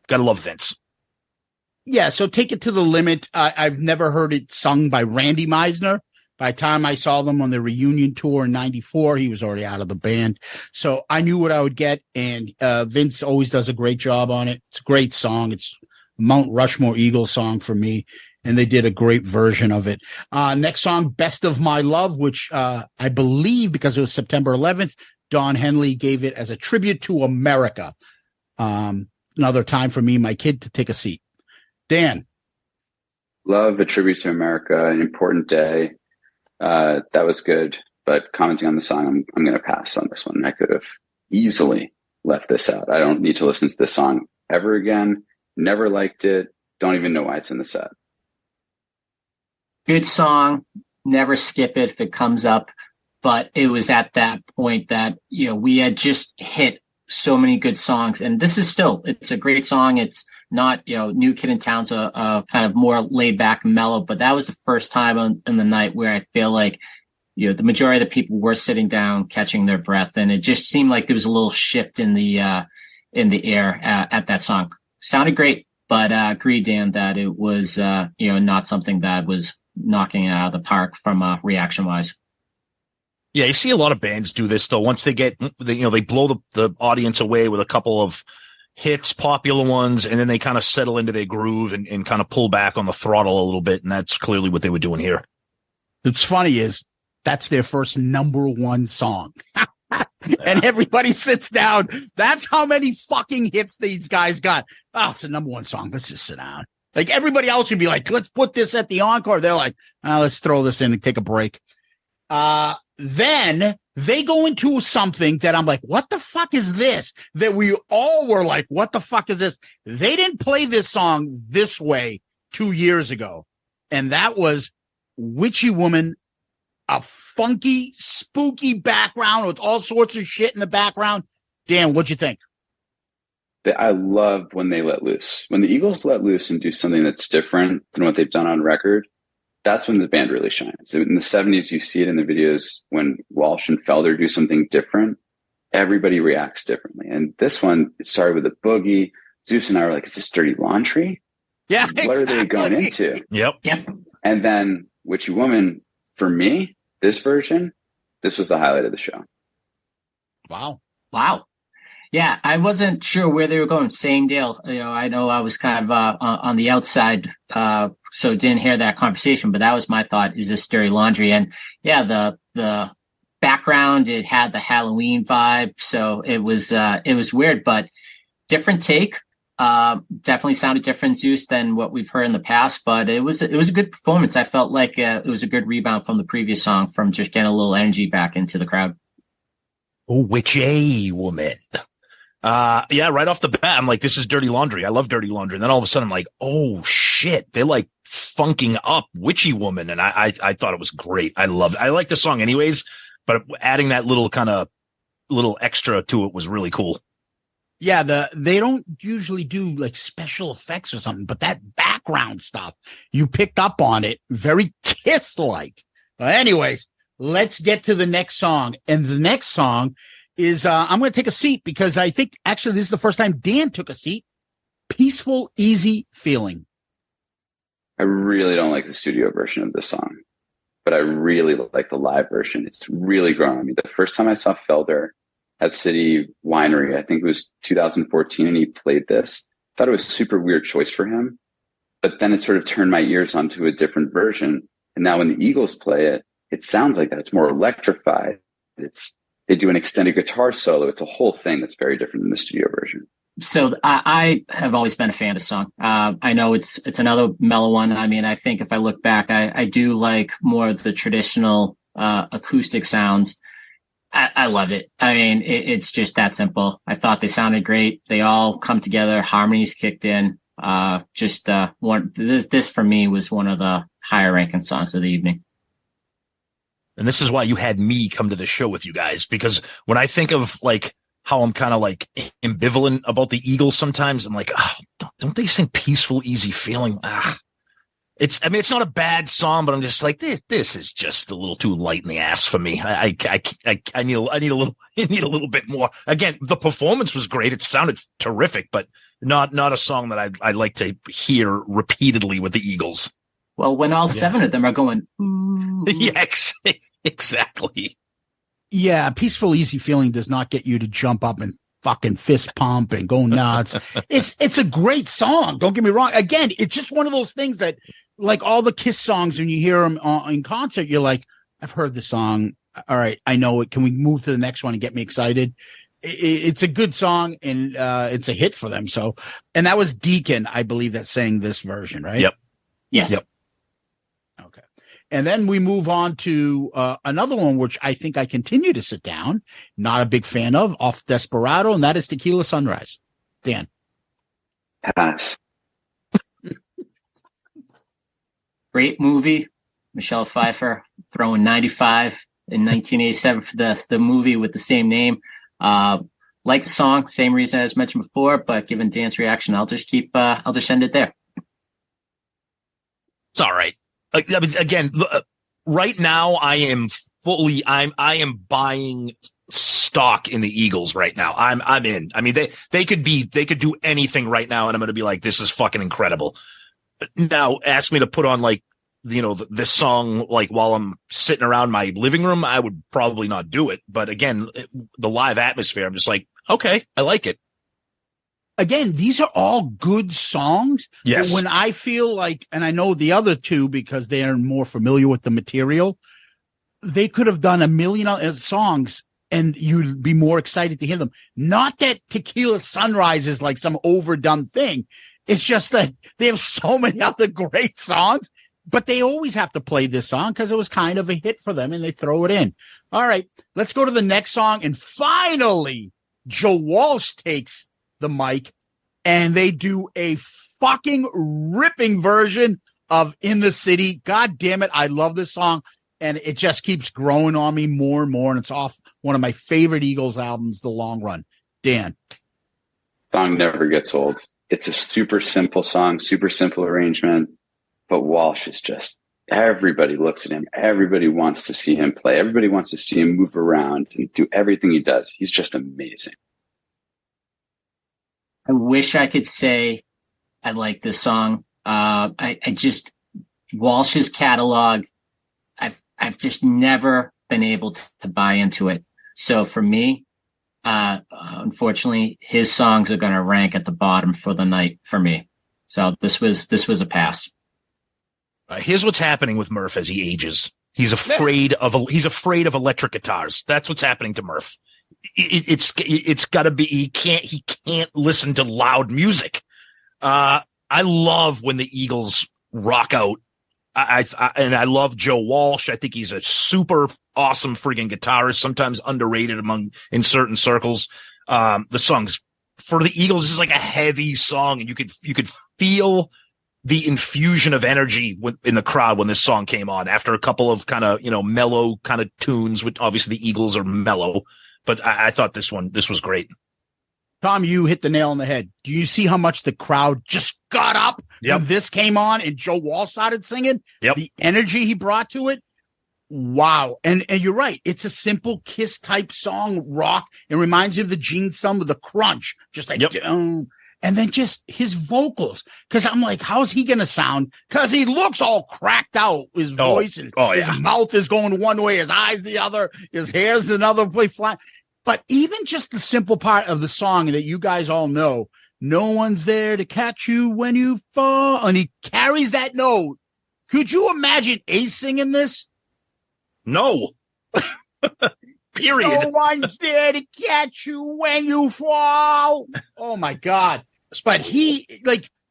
gotta love Vince. Yeah. So Take It to the Limit. I've never heard it sung by Randy Meisner. By the time I saw them on the reunion tour in '94, he was already out of the band. So I knew what I would get. And Vince always does a great job on it. It's a great song. It's a Mount Rushmore Eagles song for me. And they did a great version of it. Next song, Best of My Love, which I believe, because it was September 11th, Don Henley gave it as a tribute to America. Another time for me, my kid, to take a seat. Dan. Love A Tribute to America, An Important Day. That was good, but commenting on the song, I'm going to pass on this one. I could have easily left this out. I don't need to listen to this song ever again. Never liked it. Don't even know why it's in the set. Good song. Never skip it if it comes up. But it was at that point that, we had just hit so many good songs. And this is it's a great song. It's not, New Kid in Town's a kind of more laid back and mellow, but that was the first time in the night where I feel like, the majority of the people were sitting down, catching their breath. And it just seemed like there was a little shift in the air at that song. Sounded great, but agree, Dan, that it was, not something that was knocking it out of the park from reaction wise. Yeah, you see a lot of bands do this though. Once they get, they blow the audience away with a couple of hits, popular ones, and then they kind of settle into their groove and kind of pull back on the throttle a little bit. And that's clearly what they were doing here. What's funny is that's their first number one song. And everybody sits down. That's how many fucking hits these guys got. Oh, it's a number one song. Let's just sit down. Like everybody else would be like, let's put this at the encore. They're like, let's throw this in and take a break. Then they go into something that I'm like, what the fuck is this? That we all were like, what the fuck is this? They didn't play this song this way 2 years ago. And that was Witchy Woman, a funky, spooky background with all sorts of shit in the background. Dan, what'd you think? I love when they let loose. When the Eagles let loose and do something that's different than what they've done on record, that's when the band really shines. In the 70s, you see it in the videos when Walsh and Felder do something different. Everybody reacts differently. And this one, it started with a boogie. Zeus and I were like, is this Dirty Laundry? Yeah, what are they going into? Yep. And then Witchy Woman, for me, this version, this was the highlight of the show. Wow. Yeah, I wasn't sure where they were going. Same deal. I know I was kind of on the outside, so didn't hear that conversation. But that was my thought: is this Dirty Laundry? And yeah, the background, it had the Halloween vibe, so it was weird, but different take. Definitely sounded different, Zeus, than what we've heard in the past. But it was a good performance. I felt like it was a good rebound from the previous song, from just getting a little energy back into the crowd. Oh, Witchy Woman. Yeah, right off the bat, I'm like, this is Dirty Laundry. I love Dirty Laundry. And then all of a sudden I'm like, oh shit, they're like funking up Witchy Woman. And I thought it was great. I loved it. I like the song anyways, but adding that little kind of little extra to it was really cool. Yeah, they don't usually do like special effects or something, but that background stuff, you picked up on it, very Kiss-like. Anyways, let's get to the next song. And the next song is, I'm going to take a seat because I think actually this is the first time Dan took a seat. Peaceful, Easy Feeling. I really don't like the studio version of this song, but I really like the live version. It's really grown on me. The first time I saw Felder at City Winery, I think it was 2014, and he played this, I thought it was a super weird choice for him, but then it sort of turned my ears onto a different version. And now when the Eagles play it, it sounds like that. It's more electrified. They do an extended guitar solo. It's a whole thing that's very different than the studio version. So I have always been a fan of the song. I know it's another mellow one. I mean, I think if I look back, I do like more of the traditional acoustic sounds. I love it. I mean, it's just that simple. I thought they sounded great. They all come together. Harmonies kicked in. This for me was one of the higher ranking songs of the evening. And this is why you had me come to the show with you guys, because when I think of like how I'm kind of like ambivalent about the Eagles sometimes, I'm like, oh, don't they sing Peaceful, Easy Feeling? It's not a bad song, but I'm just like, this is just a little too light in the ass for me. I need a little bit more. Again, the performance was great. It sounded terrific, but not a song that I'd like to hear repeatedly with the Eagles. Well, when all seven of them are going, ooh. Yeah, exactly. Yeah, Peaceful, Easy Feeling does not get you to jump up and fucking fist pump and go nuts. It's a great song. Don't get me wrong. Again, it's just one of those things that, like all the Kiss songs, when you hear them in concert, you're like, I've heard this song All right, I know it. Can we move to the next one and get me excited? It's a good song, and it's a hit for them. So, and that was Deacon, I believe, that sang this version, right? Yep. Yes. Yep. Okay. And then we move on to another one, which I think I continue to sit down. Not a big fan of, off Desperado, and that is Tequila Sunrise. Dan. Pass. Great movie. Michelle Pfeiffer throwing 95 in 1987 for the movie with the same name. Like the song, same reason as mentioned before, but given Dan's reaction, I'll just end it there. It's all right. I mean, again, right now I am buying stock in the Eagles right now. I'm in. I mean, they could do anything right now, and I'm going to be like, this is fucking incredible. Now, ask me to put on this song while I'm sitting around my living room, I would probably not do it. But again, the live atmosphere, I'm just like, okay, I like it. Again, these are all good songs. Yes. But when I feel like, and I know the other two because they are more familiar with the material, they could have done a million songs and you'd be more excited to hear them. Not that Tequila Sunrise is like some overdone thing. It's just that they have so many other great songs, but they always have to play this song because it was kind of a hit for them and they throw it in. All right, let's go to the next song. And finally, Joe Walsh takes the mic and they do a fucking ripping version of In the City. God damn it. I love this song and it just keeps growing on me more and more. And it's off one of my favorite Eagles albums, The Long Run. Dan. Song never gets old. It's a super simple song, super simple arrangement, but Walsh is just, everybody looks at him. Everybody wants to see him play. Everybody wants to see him move around and do everything he does. He's just amazing. I wish I could say I like this song. Walsh's catalog, I've just never been able to buy into it. So for me, unfortunately, his songs are going to rank at the bottom for the night for me. So this was a pass. Here's what's happening with Murph as he ages. He's afraid of electric guitars. That's what's happening to Murph. It's got to be. He can't listen to loud music. I love when the Eagles rock out. And I love Joe Walsh. I think he's a super awesome friggin' guitarist, sometimes underrated in certain circles. The songs for the Eagles is like a heavy song, and you could feel the infusion of energy in the crowd when this song came on after a couple of kind of, mellow kind of tunes, which obviously the Eagles are mellow, but I thought this was great. Tom, you hit the nail on the head. Do you see how much the crowd just got up when this came on and Joe Walsh started singing? Yep. The energy he brought to it. Wow. And you're right. It's a simple Kiss type song, rock. It reminds you of the Gene Sum with the crunch, just like, and then just his vocals. Cause I'm like, how's he going to sound? Cause he looks all cracked out. His voice and his mouth is going one way, his eyes the other, his hair's another way flat. But even just the simple part of the song that you guys all know, no one's there to catch you when you fall. And he carries that note. Could you imagine Ace singing this? No. Period. No one's there to catch you when you fall. Oh my God. But he,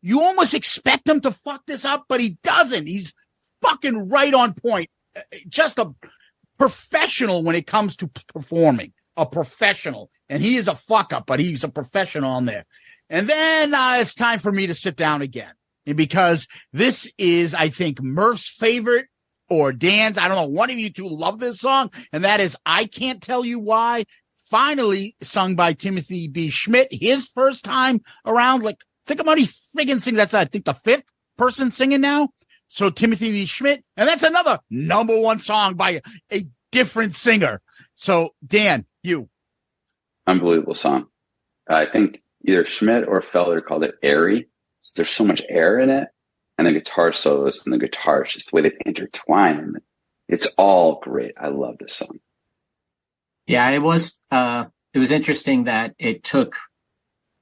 you almost expect him to fuck this up, but he doesn't. He's fucking right on point. Just a professional when it comes to performing. A professional, and he is a fuck up, but he's a professional on there. And then it's time for me to sit down again, and because this is, I think, Murph's favorite or Dan's. I don't know. One of you two love this song, and that is "I Can't Tell You Why." Finally, sung by Timothy B. Schmidt, his first time around. Think about he friggin' sings. That's I think the fifth person singing now. So Timothy B. Schmidt, and that's another number one song by a different singer. So Dan. You. Unbelievable song. I think either Schmidt or Felder called it airy. There's so much air in it. And the guitar solos and the guitars, just the way they intertwine. It's all great. I love this song. Yeah, it was interesting that it took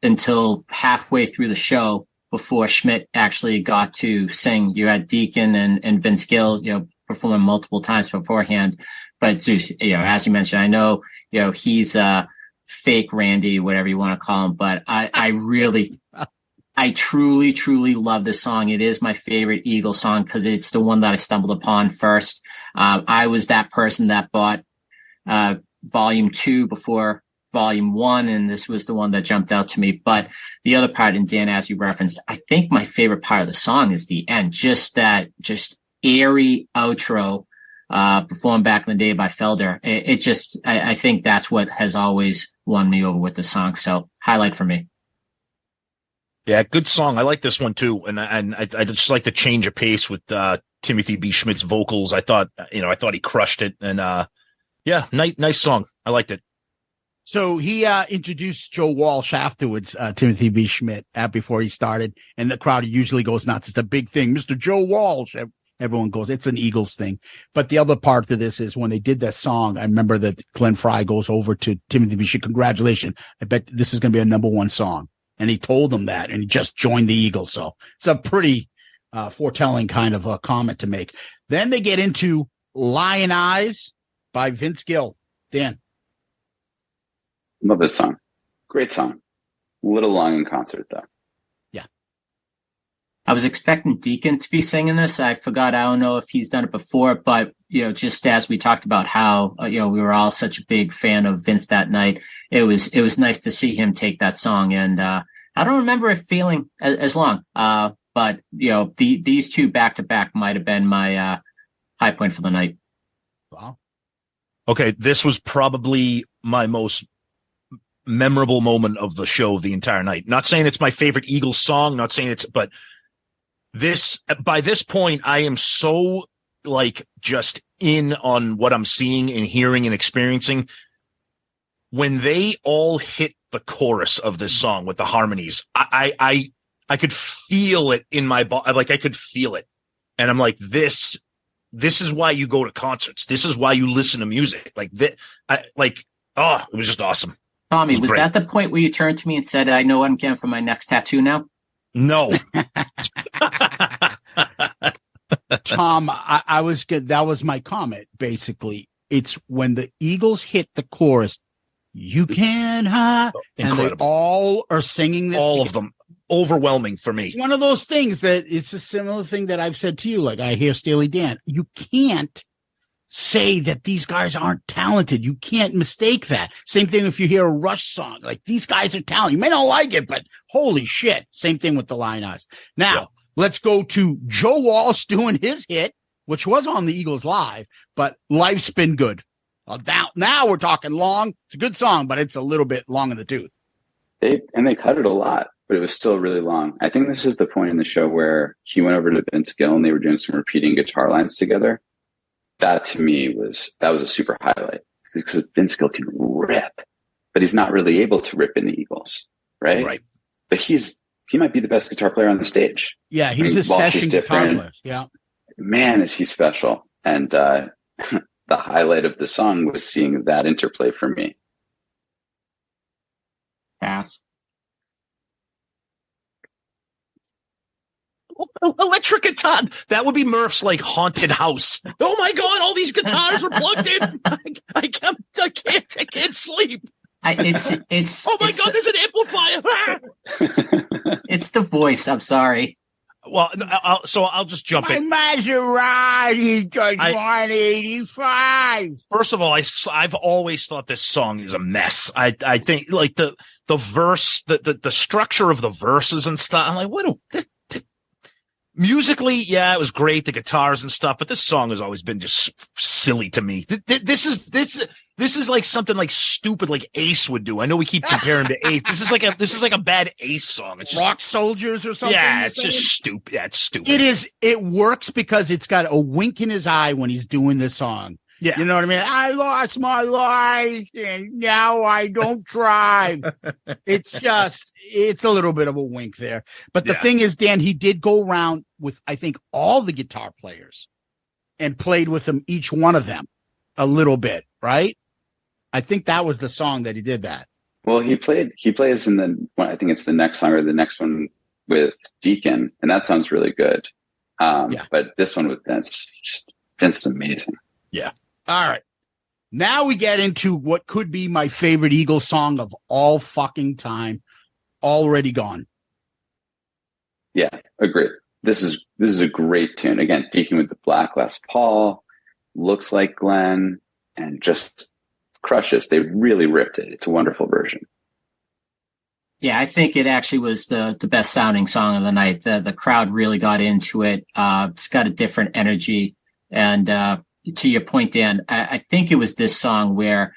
until halfway through the show before Schmidt actually got to sing. You had Deacon and Vince Gill, perform multiple times beforehand. But Zeus, as you mentioned, I know, he's fake Randy, whatever you want to call him, but I truly, truly love this song. It is my favorite Eagles song because it's the one that I stumbled upon first. I was that person that bought Volume 2 before Volume 1, and this was the one that jumped out to me. But the other part, and Dan, as you referenced, I think my favorite part of the song is the end. Just airy outro performed back in the day by Felder. I think that's what has always won me over with the song. So highlight for me. Yeah, good song. I like this one too, and I just like the change of pace with Timothy B. Schmidt's vocals. I thought he crushed it, and yeah, nice song. I liked it. So he introduced Joe Walsh afterwards, Timothy B. Schmidt, before he started, and the crowd usually goes nuts. It's a big thing, Mr. Joe Walsh. Everyone goes, it's an Eagles thing. But the other part to this is when they did that song, I remember that Glenn Frey goes over to Timothy B. Schmidt, congratulations. I bet this is going to be a number one song. And he told them that, and he just joined the Eagles. So it's a pretty foretelling kind of a comment to make. Then they get into Lion Eyes by Vince Gill. Dan. Love this song. Great song. A little long in concert, though. Yeah. I was expecting Deacon to be singing this. I forgot. I don't know if he's done it before, but, just as we talked about how, we were all such a big fan of Vince that night, it was nice to see him take that song. And I don't remember it feeling as long. But, these two back to back might have been my high point for the night. Wow. Okay. This was probably my most memorable moment of the show the entire night. Not saying it's my favorite Eagles song, but by this point, I am so just in on what I'm seeing and hearing and experiencing. When they all hit the chorus of this song with the harmonies, I could feel it in my body. I could feel it. And I'm like, this is why you go to concerts. This is why you listen to music. It was just awesome. Tommy, was that the point where you turned to me and said, I know what I'm getting for my next tattoo now? No. Tom, I was good. That was my comment, basically. It's when the Eagles hit the chorus, you can hide, and they all are singing this. All of them. Overwhelming for me. It's one of those things that it's a similar thing that I've said to you. I hear Steely Dan. You can't say that these guys aren't talented. You can't mistake that. Same thing if you hear a Rush song. These guys are talented. You may not like it, but holy shit. Same thing with the Lion Eyes. Now, let's go to Joe Walsh doing his hit, which was on the Eagles Live, but Life's Been Good. Now we're talking long. It's a good song, but it's a little bit long in the tooth. They cut it a lot, but it was still really long. I think this is the point in the show where he went over to Vince Gill and they were doing some repeating guitar lines together. That to me was a super highlight because Vince Gill can rip, but he's not really able to rip in the Eagles, right? Right. But he might be the best guitar player on the stage. Yeah, he's a session guitar player. Yeah, man, is he special? And the highlight of the song was seeing that interplay for me. Pass. Electric guitar. That would be Murph's haunted house. Oh my God! All these guitars are plugged in. I can't sleep. It's. Oh my God! There's an amplifier. It's the voice. I'm sorry. Well, I'll just jump in. My Maserati does 185. First of all, I've always thought this song is a mess. I think the verse, the structure of the verses and stuff. I'm like, musically, yeah, it was great, the guitars and stuff, but this song has always been just silly to me. This is like something stupid like Ace would do. I know we keep comparing to Ace. This is like a bad Ace song. It's just Rock Soldiers or something. Yeah, it's just stupid. Yeah, it's stupid. It is. It works because it's got a wink in his eye when he's doing this song. Yeah. You know what I mean? I lost my life and now I don't drive. It's a little bit of a wink there. But the thing is, Dan, he did go around with, I think, all the guitar players and played with them, each one of them a little bit, right? I think that was the song that he did that. Well, he plays in I think it's the next song or the next one with Deacon, and that sounds really good. But this one with Vince Vince is amazing. Yeah. All right. Now we get into what could be my favorite Eagles song of all fucking time. Already Gone. Yeah, agreed. This is a great tune. Again, Deacon with the black Les Paul, looks like Glenn, and just crushes. They really ripped it. It's a wonderful version. Yeah, I think it actually was the best sounding song of the night. The crowd really got into it. It's got a different energy. And to your point, Dan, I think it was this song where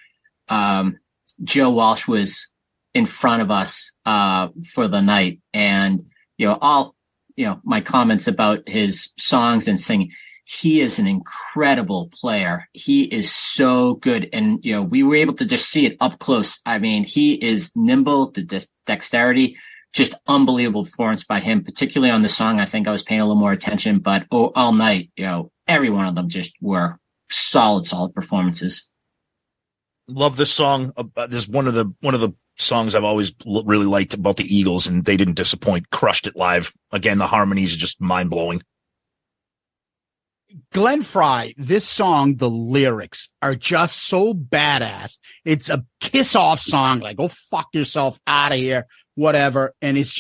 Joe Walsh was in front of us for the night. And, my comments about his songs and singing, he is an incredible player. He is so good. And, we were able to just see it up close. I mean, he is nimble, the dexterity, just unbelievable performance by him, particularly on the song. I think I was paying a little more attention, but all night, every one of them just were solid performances. Love this song. This is one of the songs I've always really liked about the Eagles, and they didn't disappoint. Crushed it live. Again, the harmonies are just mind blowing. Glenn Frey, this song, the lyrics are just so badass. It's a kiss off song, like, go fuck yourself out of here, whatever. And it's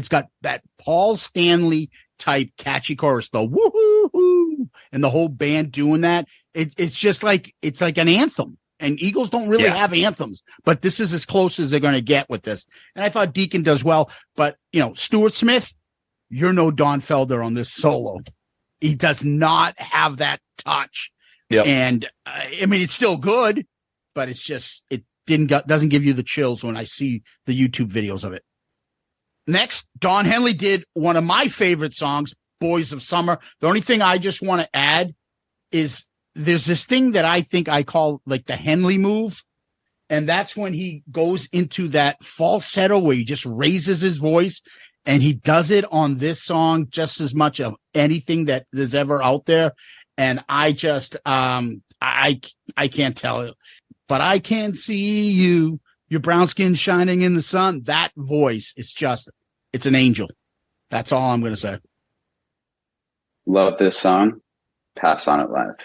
got that Paul Stanley type catchy chorus, the woohoo, and the whole band doing that. It's like an anthem. And Eagles don't really have anthems, but this is as close as they're going to get with this. And I thought Deacon does well, but Stuart Smith, you're no Don Felder on this solo. He does not have that touch. Yep. And it's still good, but it's just, doesn't give you the chills when I see the YouTube videos of it. Next, Don Henley did one of my favorite songs, Boys of Summer. The only thing I just want to add is there's this thing that I think I call like the Henley move. And that's when he goes into that falsetto where he just raises his voice. And he does it on this song just as much of anything that is ever out there. And I just, I can't tell it, but I can see you, your brown skin shining in the sun. That voice, it's an angel. That's all I'm going to say. Love this song. Pass on it live.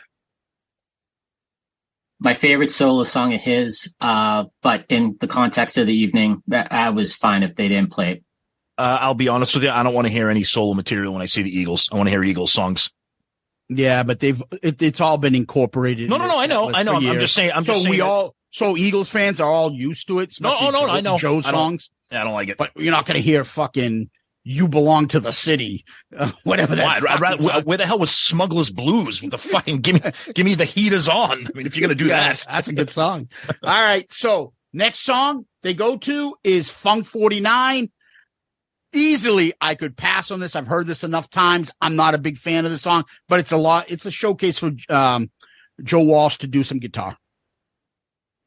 My favorite solo song of his, but in the context of the evening, I was fine if they didn't play it. I'll be honest with you. I don't want to hear any solo material when I see the Eagles. I want to hear Eagles songs. Yeah, but it's all been incorporated. No, I know. I'm just saying. So Eagles fans are all used to it. No, I know. Joe's songs. I don't like it. But you're not going to hear fucking "You Belong to the City," whatever that. Where the hell was Smuggler's Blues? With the fucking give me the heaters on. I mean, if you're going to do that, that's a good song. All right, so next song they go to is Funk 49. Easily, I could pass on this. I've heard this enough times. I'm not a big fan of the song, but it's a showcase for Joe Walsh to do some guitar.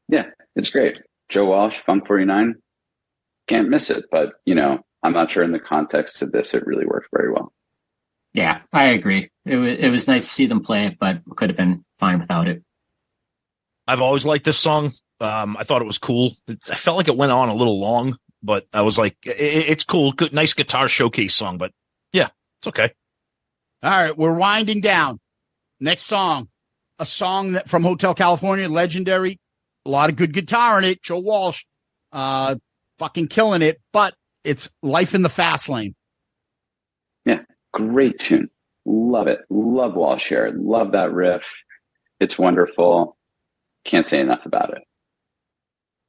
Yeah, it's great. Joe Walsh, Funk 49. Can't miss it, but I'm not sure in the context of this, it really worked very well. Yeah, I agree. It was nice to see them play it, but could have been fine without it. I've always liked this song. I thought it was cool. I felt like it went on a little long, but I was like, it's cool. Good, nice guitar showcase song, but yeah, it's okay. All right, we're winding down. Next song, a song that from Hotel California, legendary. A lot of good guitar in it. Joe Walsh, fucking killing it, but it's Life in the Fast Lane. Yeah, great tune. Love it. Love Walsh here. Love that riff. It's wonderful. Can't say enough about it.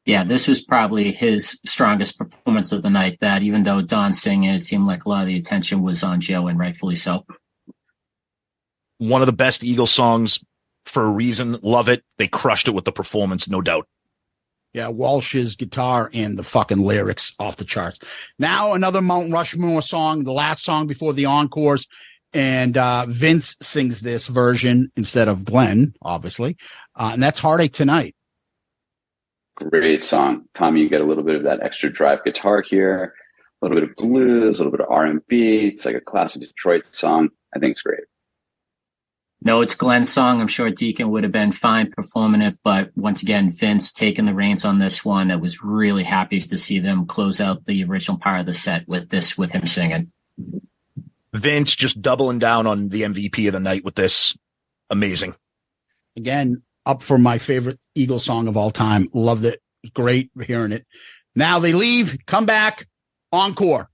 Yeah, this was probably his strongest performance of the night, that even though Don's singing, it seemed like a lot of the attention was on Joe, and rightfully so. One of the best Eagles songs for a reason. Love it. They crushed it with the performance, no doubt. Yeah, Walsh's guitar and the fucking lyrics off the charts. Now another Mount Rushmore song, the last song before the encores, and Vince sings this version instead of Glenn, obviously, and that's Heartache Tonight. Great song. Tommy, you get a little bit of that extra drive guitar here, a little bit of blues, a little bit of R&B. It's like a classic Detroit song. I think it's great. No, it's Glenn's song. I'm sure Deacon would have been fine performing it, but once again, Vince taking the reins on this one. I was really happy to see them close out the original part of the set with him singing. Vince just doubling down on the MVP of the night with this. Amazing. Again, up for my favorite Eagles song of all time. Loved it. Great hearing it. Now they leave, come back, encore.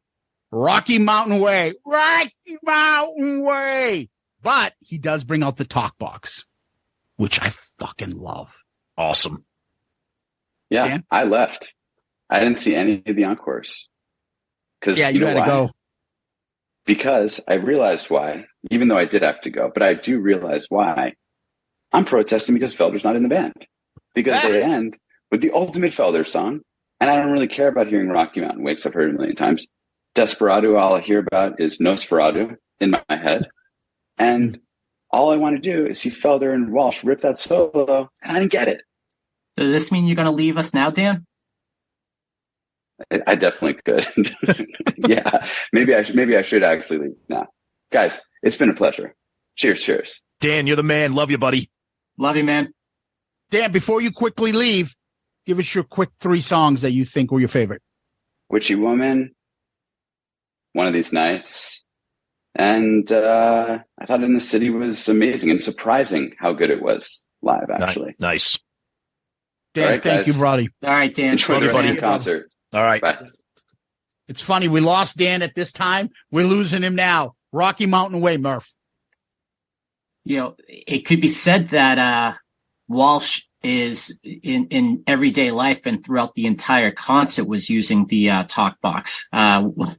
Rocky Mountain Way. Rocky Mountain Way. But he does bring out the talk box, which I fucking love. Awesome. Yeah, Dan? I left. I didn't see any of the encores. Yeah, you had to go. Because I realized why, even though I did have to go, but I do realize why. I'm protesting because Felder's not in the band. Because they end with the ultimate Felder song, and I don't really care about hearing Rocky Mountain Way, 'cause I've heard it a million times. Desperado, all I hear about is Nosferatu in my head. And all I want to do is see Felder and Walsh rip that solo, and I didn't get it. Does this mean you're going to leave us now, Dan? I definitely could. Yeah, maybe I should actually leave now. Guys, it's been a pleasure. Cheers. Dan, you're the man. Love you, buddy. Love you, man. Dan, before you quickly leave, give us your quick 3 songs that you think were your favorite. Witchy Woman, One of These Nights, and I thought In the City was amazing and surprising how good it was live, actually. Nice. Dan, right, thank you, Brody. All right, Dan. Enjoy the rest of the concert. All right. Bye. It's funny. We lost Dan at this time. We're losing him now. Rocky Mountain Way, Murph. You know, it could be said that Walsh is in everyday life and throughout the entire concert was using the talk box.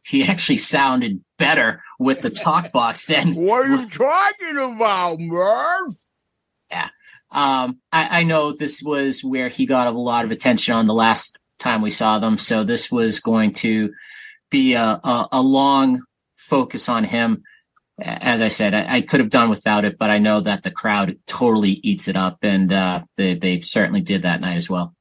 He actually sounded better with the talk box than. What are you talking about, Murph? Yeah. I know this was where he got a lot of attention on the last time we saw them. So this was going to be a long focus on him. As I said, I could have done without it, but I know that the crowd totally eats it up, and they certainly did that night as well.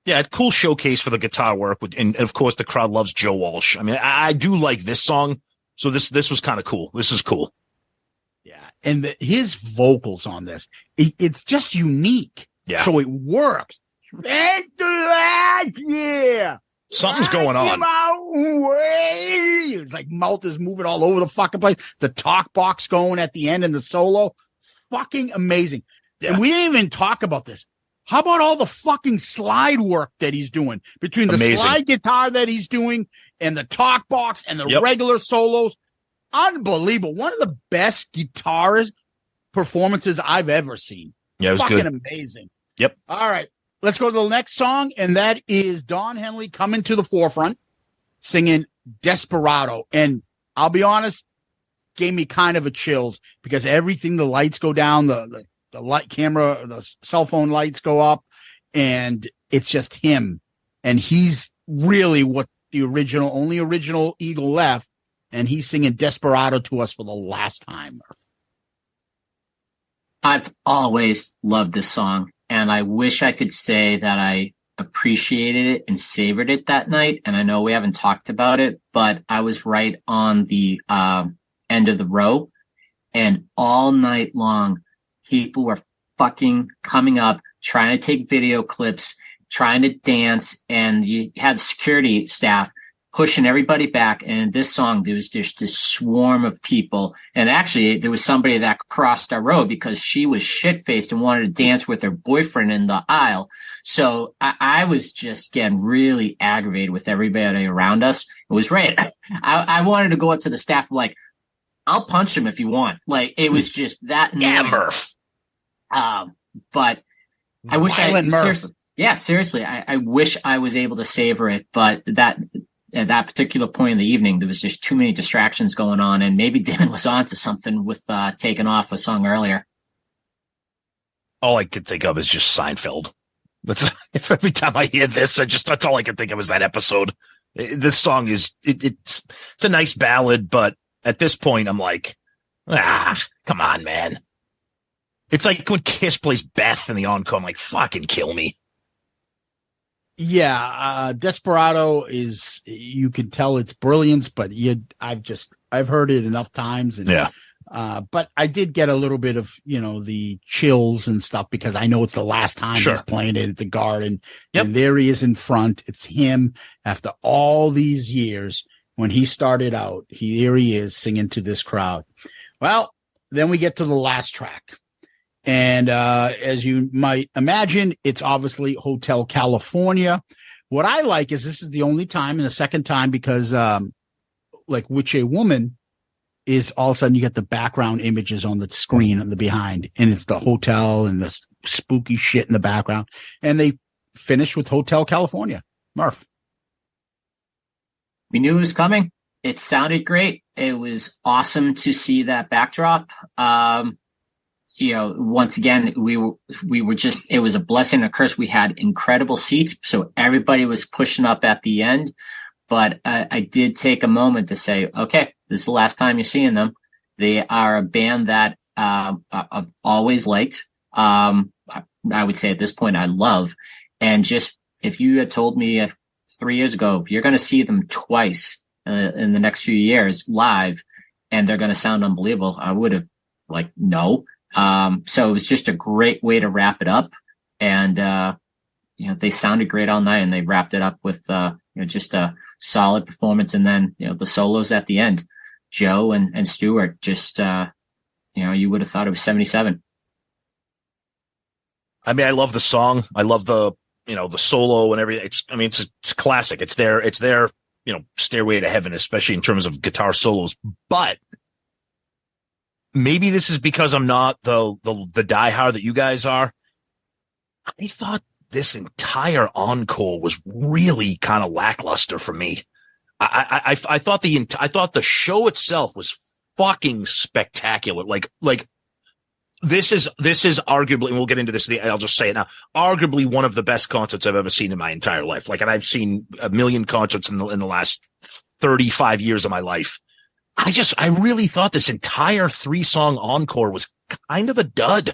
Yeah, a cool showcase for the guitar work, and of course the crowd loves Joe Walsh. I mean, I do like this song, so this was kind of cool. This is cool. Yeah, and his vocals on this, it's just unique. Yeah, so it works. Yeah. Something's going on. It's like mouth is moving all over the fucking place. The talk box going at the end and the solo. Fucking amazing. Yeah. And we didn't even talk about this. How about all the fucking slide work that he's doing between the slide guitar that he's doing and the talk box and the regular solos? Unbelievable. One of the best guitarist performances I've ever seen. Yeah, it was fucking good. Amazing. Yep. All right. Let's go to the next song, and that is Don Henley coming to the forefront, singing Desperado. And I'll be honest, gave me kind of a chills because everything, the lights go down, the light camera, the cell phone lights go up, and it's just him. And he's really what the only original Eagle left, and he's singing Desperado to us for the last time. I've always loved this song. And I wish I could say that I appreciated it and savored it that night. And I know we haven't talked about it, but I was right on the end of the row. And all night long, people were fucking coming up, trying to take video clips, trying to dance. And you had security staff pushing everybody back. And this song, there was just this swarm of people. And actually, there was somebody that crossed our road because she was shit-faced and wanted to dance with her boyfriend in the aisle. So I was just getting really aggravated with everybody around us. It was right. I wanted to go up to the staff like, I'll punch him if you want. Like, it was just that. Yeah, Murph. But I wish seriously, I wish I was able to savor it, but at that particular point in the evening, there was just too many distractions going on, and maybe Dan was onto something with taking off a song earlier. All I could think of is just Seinfeld. If every time I hear this, that's all I can think of is that episode. This song is it's a nice ballad, but at this point, I'm like, come on, man. It's like when Kiss plays Beth in the encore. I'm like, fucking kill me. Yeah, Desperado is, you can tell it's brilliance, but I've heard it enough times. And, but I did get a little bit of, the chills and stuff because I know it's the last time he's playing it at the Garden. Yep. And there he is in front. It's him after all these years when he started out. Here he is singing to this crowd. Well, Then we get to the last track. And as you might imagine, it's obviously Hotel California. What I like is this is the only time and the second time because like Which a Woman is all of a sudden you get the background images on the screen on the behind, and it's the hotel and the spooky shit in the background. And they finished with Hotel California. Murph. We knew it was coming. It sounded great. It was awesome to see that backdrop. Once again, we were just, it was a blessing and a curse. We had incredible seats, so everybody was pushing up at the end. But I did take a moment to say, okay, this is the last time you're seeing them. They are a band that I've always liked. I would say at this point I love. And just if you had told me 3 years ago, you're going to see them twice in the next few years live, and they're going to sound unbelievable, I would have no. So it was just a great way to wrap it up. And, they sounded great all night, and they wrapped it up with, just a solid performance. And then, the solos at the end, Joe and Stuart, just, you would have thought it was 77. I mean, I love the song. I love the solo and everything. It's a classic. It's their, Stairway to Heaven, especially in terms of guitar solos. But maybe this is because I'm not the diehard that you guys are. I thought this entire encore was really kind of lackluster for me. I thought the show itself was fucking spectacular. Like this is arguably, and we'll get into this. I'll just say it now. Arguably one of the best concerts I've ever seen in my entire life. And I've seen a million concerts in the last 35 years of my life. I really thought this entire 3-song encore was kind of a dud.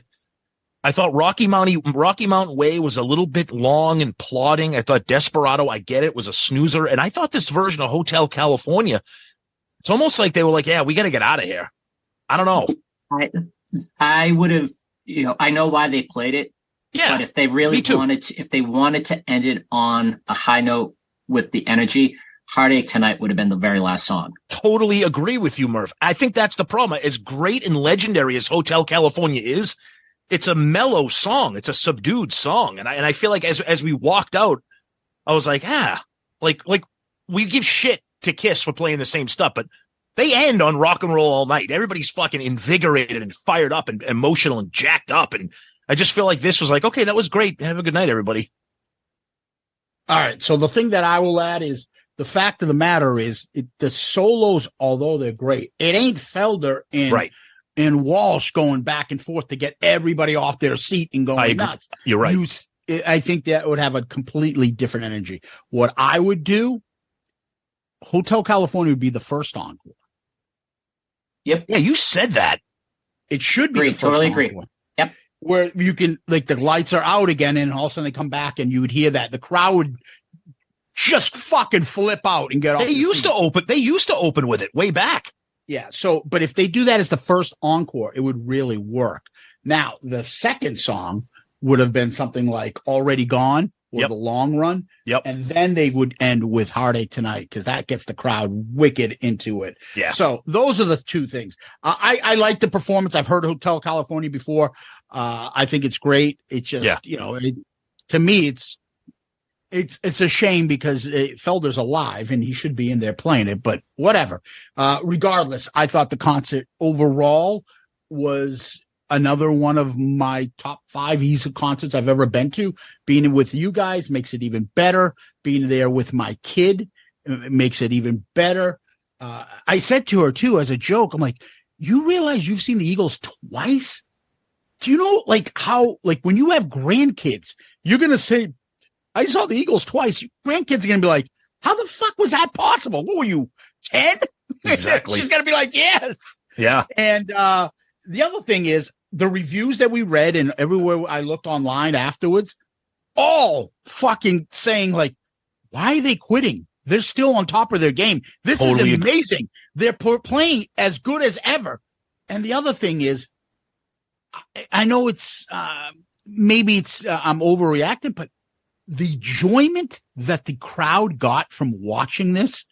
I thought Rocky Mountain Way was a little bit long and plodding. I thought Desperado, I get it, was a snoozer. And I thought this version of Hotel California, it's almost like they were like, yeah, we got to get out of here. I don't know. I would have, I know why they played it. Yeah. But if they really wanted to end it on a high note with the energy, Heartache Tonight would have been the very last song. Totally agree with you, Murph. I think that's the problem. As great and legendary as Hotel California is, it's a mellow song. It's a subdued song. And I feel like as we walked out, I was like, like we give shit to Kiss for playing the same stuff, but they end on Rock and Roll All Night. Everybody's fucking invigorated and fired up and emotional and jacked up. And I just feel like this was like, okay, that was great. Have a good night, everybody. All right. So the thing that I will add is the fact of the matter is the solos, although they're great, it ain't Felder and Walsh going back and forth to get everybody off their seat and going nuts. You're right. I think that would have a completely different energy. What I would do, Hotel California would be the first encore. Yep. Yeah, you said that. It should be the first encore. Totally agree. Yep. Where you can, like, the lights are out again, and all of a sudden they come back, and you would hear that. The crowd would just fucking flip out and get off. They used to open with it way back. Yeah. So, but if they do that as the first encore, it would really work. Now, the second song would have been something like Already Gone or The Long Run. Yep. And then they would end with Heartache Tonight, because that gets the crowd wicked into it. Yeah. So those are the two things. I like the performance. I've heard Hotel California before. I think it's great. It just, to me, it's a shame because Felder's alive and he should be in there playing it, but whatever. Regardless, I thought the concert overall was another one of my top 5 easy concerts I've ever been to. Being with you guys makes it even better. Being there with my kid makes it even better. I said to her too, as a joke, I'm like, you realize you've seen the Eagles twice? Do you know, how when you have grandkids, you're going to say, I saw the Eagles twice. Grandkids are going to be like, how the fuck was that possible? What were you, 10? Exactly. She's going to be like, yes. Yeah. And the other thing is the reviews that we read and everywhere I looked online afterwards, all fucking saying why are they quitting? They're still on top of their game. This is amazing. They're playing as good as ever. And the other thing is, I know it's maybe it's I'm overreacting, but the enjoyment that the crowd got from watching this,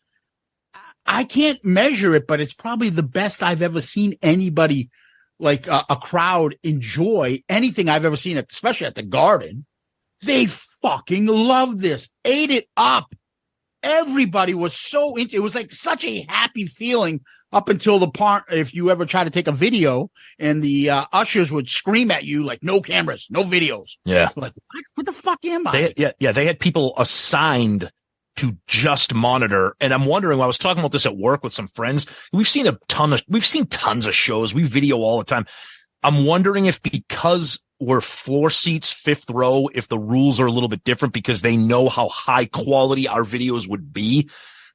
I can't measure it, but it's probably the best I've ever seen anybody like a crowd enjoy anything I've ever seen, especially at the Garden. They fucking loved this, ate it up. Everybody was so into it. It was like such a happy feeling up until the part, if you ever try to take a video and the ushers would scream at you like, no cameras, no videos. Yeah. Like, what the fuck am I? They had people assigned to just monitor. And I'm wondering, I was talking about this at work with some friends. We've seen tons of shows. We video all the time. I'm wondering if because we're floor seats, fifth row, if the rules are a little bit different because they know how high quality our videos would be,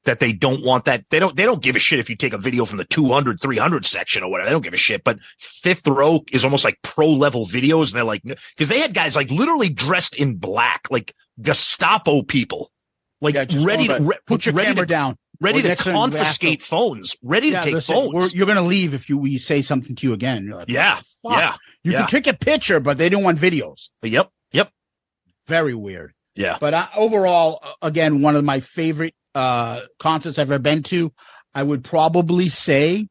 that they don't want that. They don't give a shit if you take a video from the 200, 300 section or whatever. They don't give a shit. But fifth row is almost like pro level videos. And they're like, because they had guys like literally dressed in black, like Gestapo people, like ready to put your camera down, ready to confiscate phones, ready to take phones. You're going to leave if we say something to you again. You're like, you can take a picture, but they don't want videos. Yep. Very weird. Yeah. But overall, again, one of my favorite concerts I've ever been to. I would probably say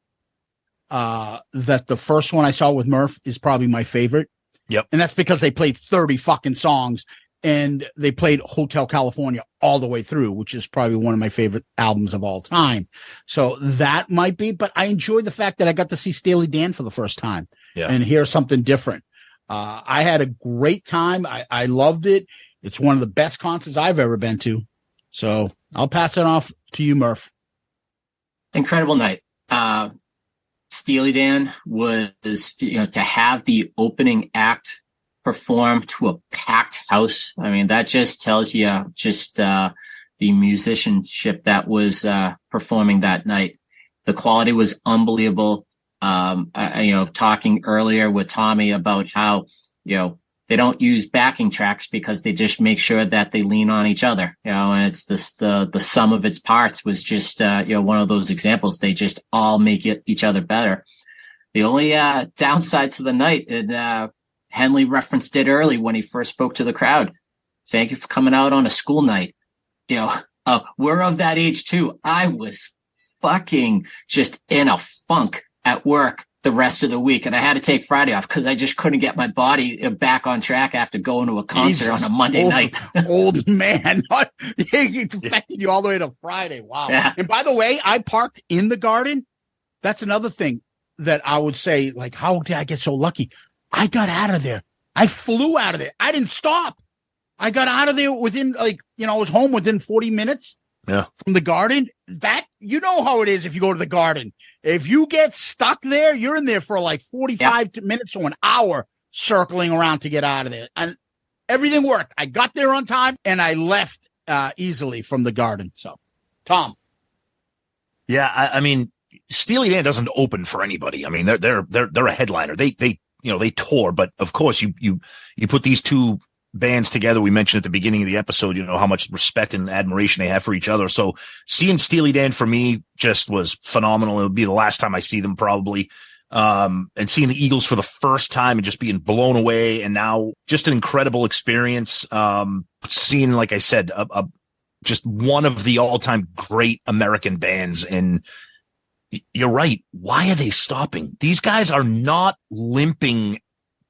that the first one I saw with Murph is probably my favorite. Yep. And that's because they played 30 fucking songs and they played Hotel California all the way through, which is probably one of my favorite albums of all time. So that might be, but I enjoyed the fact that I got to see Steely Dan for the first time and hear something different. I had a great time. I loved it. It's one of the best concerts I've ever been to. So I'll pass it off to you, Murph. Incredible night. Steely Dan was, to have the opening act perform to a packed house. I mean, that just tells you the musicianship that was performing that night. The quality was unbelievable. Talking earlier with Tommy about how, they don't use backing tracks because they just make sure that they lean on each other, and it's the sum of its parts was just, one of those examples. They just all make each other better. The only downside to the night, and Henley referenced it early when he first spoke to the crowd. Thank you for coming out on a school night. We're of that age too. I was fucking just in a funk at work the rest of the week, and I had to take Friday off because I just couldn't get my body back on track after going to a concert on a Monday night. Old man. It affected you all the way to Friday. Wow. Yeah. And by the way, I parked in the Garden. That's another thing that I would say, like, how did I get so lucky? I got out of there. I flew out of there. I didn't stop. I got out of there within, I was home within 40 minutes. Yeah. From the Garden. That, you know how it is if you go to the Garden. If you get stuck there, you're in there for like 45 minutes or an hour circling around to get out of there. And everything worked. I got there on time and I left easily from the Garden. So, Tom. Yeah, I mean, Steely Dan doesn't open for anybody. I mean, they're a headliner. They tour, but of course you put these two bands together. We mentioned at the beginning of the episode, how much respect and admiration they have for each other. So seeing Steely Dan for me just was phenomenal. It would be the last time I see them probably. And seeing the Eagles for the first time and just being blown away. And now just an incredible experience. Seeing, like I said, just one of the all-time great American bands. And you're right. Why are they stopping? These guys are not limping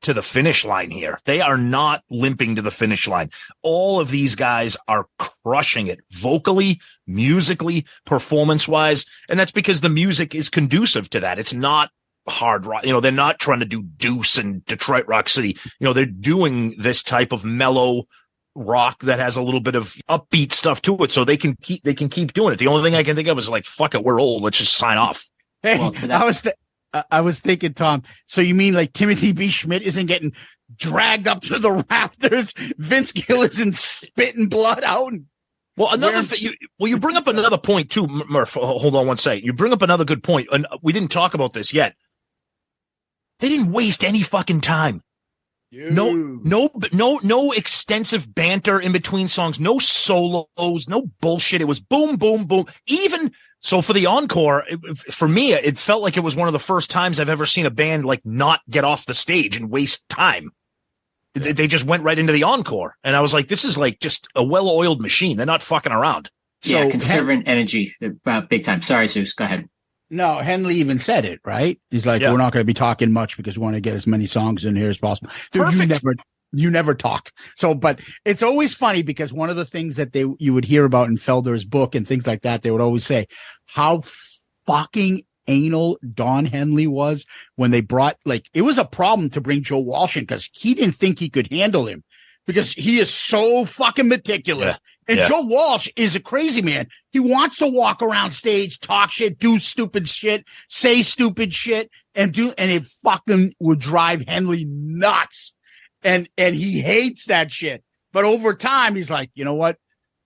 to the finish line here. They are not limping to the finish line. All of these guys are crushing it vocally, musically, performance-wise. And that's because the music is conducive to that. It's not hard rock. They're not trying to do Deuce and Detroit Rock City. They're doing this type of mellow rock that has a little bit of upbeat stuff to it. So they can keep doing it. The only thing I can think of is like, fuck it, we're old. Let's just sign off. Hey, I was thinking, Tom, so you mean like Timothy B. Schmidt isn't getting dragged up to the rafters? Vince Gill isn't spitting blood out? Well, another thing, you bring up another point too, Murph. Hold on one second. You bring up another good point, and we didn't talk about this yet. They didn't waste any fucking time. No extensive banter in between songs, no solos, no bullshit. It was boom, boom, boom. Even so for the encore, for me, it felt like it was one of the first times I've ever seen a band like not get off the stage and waste time. Yeah. They just went right into the encore. And I was like, this is like just a well-oiled machine. They're not fucking around. Yeah, conserving energy, big time. Sorry, Zeus, go ahead. No, Henley even said it, right? He's like, we're not going to be talking much because we want to get as many songs in here as possible. Dude, you never talk. So, but it's always funny because one of the things that you would hear about in Felder's book and things like that, they would always say how fucking anal Don Henley was when they brought, like, it was a problem to bring Joe Walsh in because he didn't think he could handle him because he is so fucking meticulous. And Joe Walsh is a crazy man. He wants to walk around stage, talk shit, do stupid shit, say stupid shit, and it fucking would drive Henley nuts. And he hates that shit. But over time, he's like, you know what?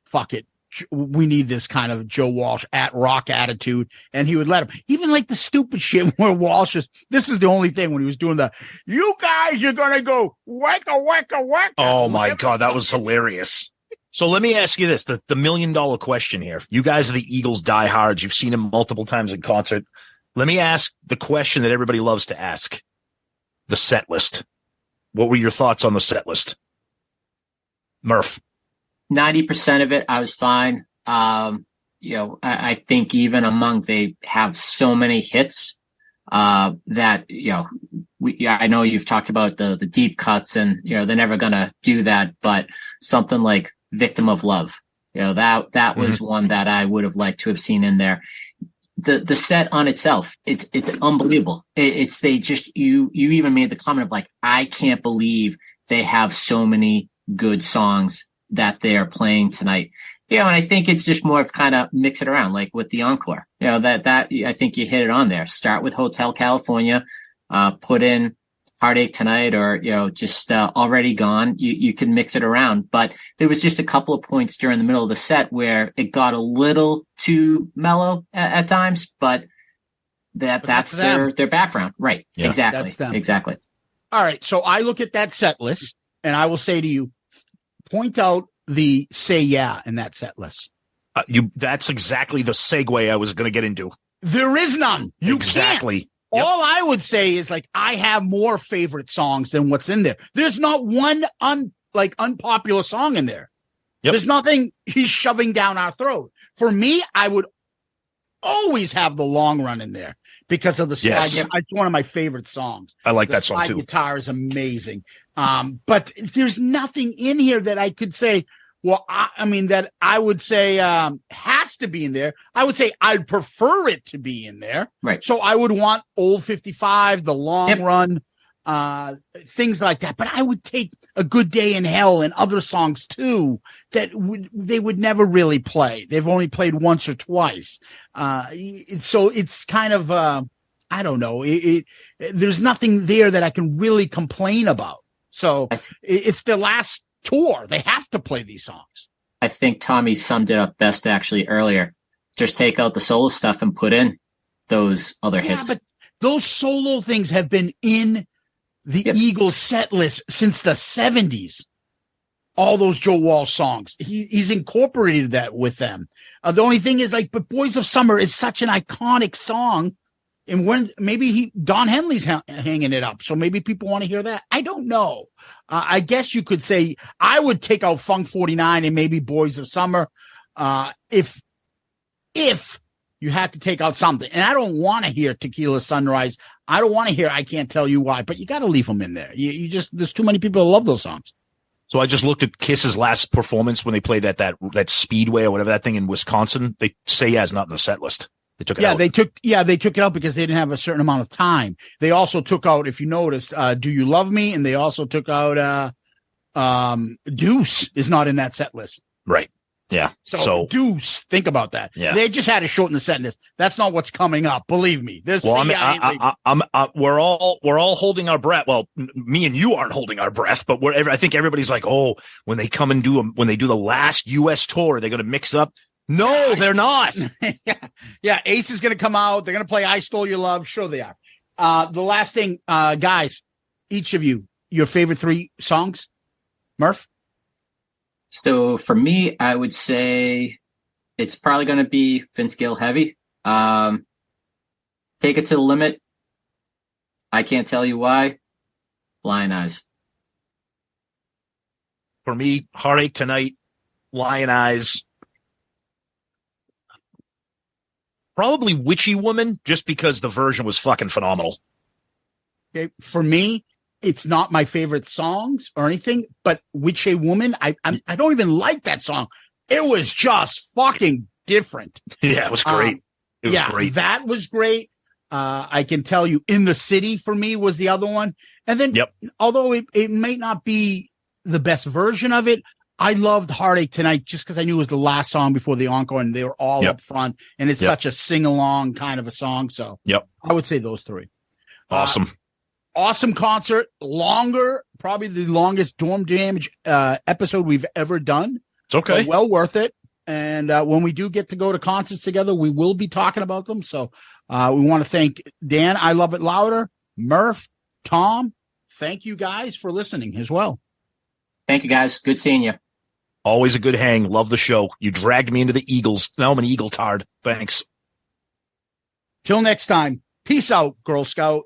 Fuck it. We need this kind of Joe Walsh at rock attitude. And he would let him, even like the stupid shit where Walsh this is the only thing when he was doing you guys are going to go wacka, wacka, wacka. Oh my God. That was hilarious. So let me ask you this, the $1 million question here. You guys are the Eagles diehards. You've seen him multiple times in concert. Let me ask the question that everybody loves to ask. The set list. What were your thoughts on the set list? Murph. 90% of it, I was fine. I think even among, they have so many hits, that, I know you've talked about the deep cuts and, they're never going to do that, but something like Victim of Love, that was one that I would have liked to have seen in there. The set on itself, it's unbelievable. You even made the comment of like, I can't believe they have so many good songs that they are playing tonight. And I think it's just more of kind of mix it around, like with the encore, that I think you hit it on there. Start with Hotel California, put in Heartache Tonight or, just Already Gone. You can mix it around, but there was just a couple of points during the middle of the set where it got a little too mellow at times, but that's their background. Right. Yeah. Exactly. Exactly. All right. So I look at that set list and I will say to you, point out the Say Yeah in that set list. That's exactly the segue I was going to get into. There is none. You exactly. Can't. Yep. All I would say is like, I have more favorite songs than what's in there. There's not one unpopular song in there. Yep. There's nothing he's shoving down our throat. For me, I would always have the Long Run in there because of the slide. Yes. It's one of my favorate songs. I like that song too. The guitar is amazing. But there's nothing in here that I could say, that I would say has to be in there. I would say I'd prefer it to be in there. Right. So I would want Old 55, The Long Run, things like that. But I would take A Good Day in Hell and other songs too that they would never really play. They've only played once or twice. So it's kind of I don't know. There's nothing there that I can really complain about. So it's the last tour. They have to play these songs. I think Tommy summed it up best actually earlier. Just take out the solo stuff and put in those other hits. But those solo things have been in the Eagles set list since the 70s. All those Joe Walsh songs. He's incorporated that with them. The only thing is but Boys of Summer is such an iconic song. And when maybe Don Henley's hanging it up. So maybe people want to hear that. I don't know. I guess you could say I would take out Funk 49 and maybe Boys of Summer. If you had to take out something, and I don't want to hear Tequila Sunrise. I don't want to hear I Can't Tell You Why, but you got to leave them in there. There's too many people that love those songs. So I just looked at Kiss's last performance when they played at that Speedway or whatever that thing in Wisconsin. They Say Yeah's not in the set list. They took it out. They took it out because they didn't have a certain amount of time. They also took out, if you notice, Do You Love Me? And they also took out Deuce is not in that set list. Right. Yeah. So Deuce, think about that. Yeah. They just had to shorten the set list. That's not what's coming up. Believe me. We're all holding our breath. Well, me and you aren't holding our breath, but I think everybody's like, oh, when they come and when they do the last U.S. tour, they're going to mix it up. No, they're not. Yeah. Ace is going to come out. They're going to play I Stole Your Love. Sure they are. The last thing, guys, each of you, your favorite 3 songs? Murph? So for me, I would say it's probably going to be Vince Gill Heavy. Take It to the Limit. I Can't Tell You Why. Lion Eyes. For me, Heartache Tonight, Lion Eyes. Probably Witchy Woman, just because the version was fucking phenomenal. Okay, for me, it's not my favorite songs or anything, but Witchy Woman, I don't even like that song. It was just fucking different. Yeah, it was great. It was great. That was great. I can tell you, In the City for me was the other one. And then, although it may not be the best version of it, I loved Heartache Tonight just because I knew it was the last song before the encore and they were all up front. And it's such a sing-along kind of a song. So I would say those three. Awesome. Awesome concert. Longer, probably the longest Dorm Damage episode we've ever done. It's okay. So well worth it. And when we do get to go to concerts together, we will be talking about them. So we want to thank Dan, I Love It Louder, Murph, Tom. Thank you guys for listening as well. Thank you, guys. Good seeing you. Always a good hang. Love the show. You dragged me into the Eagles. Now I'm an Eagle tard. Thanks. Till next time. Peace out, Girl Scout.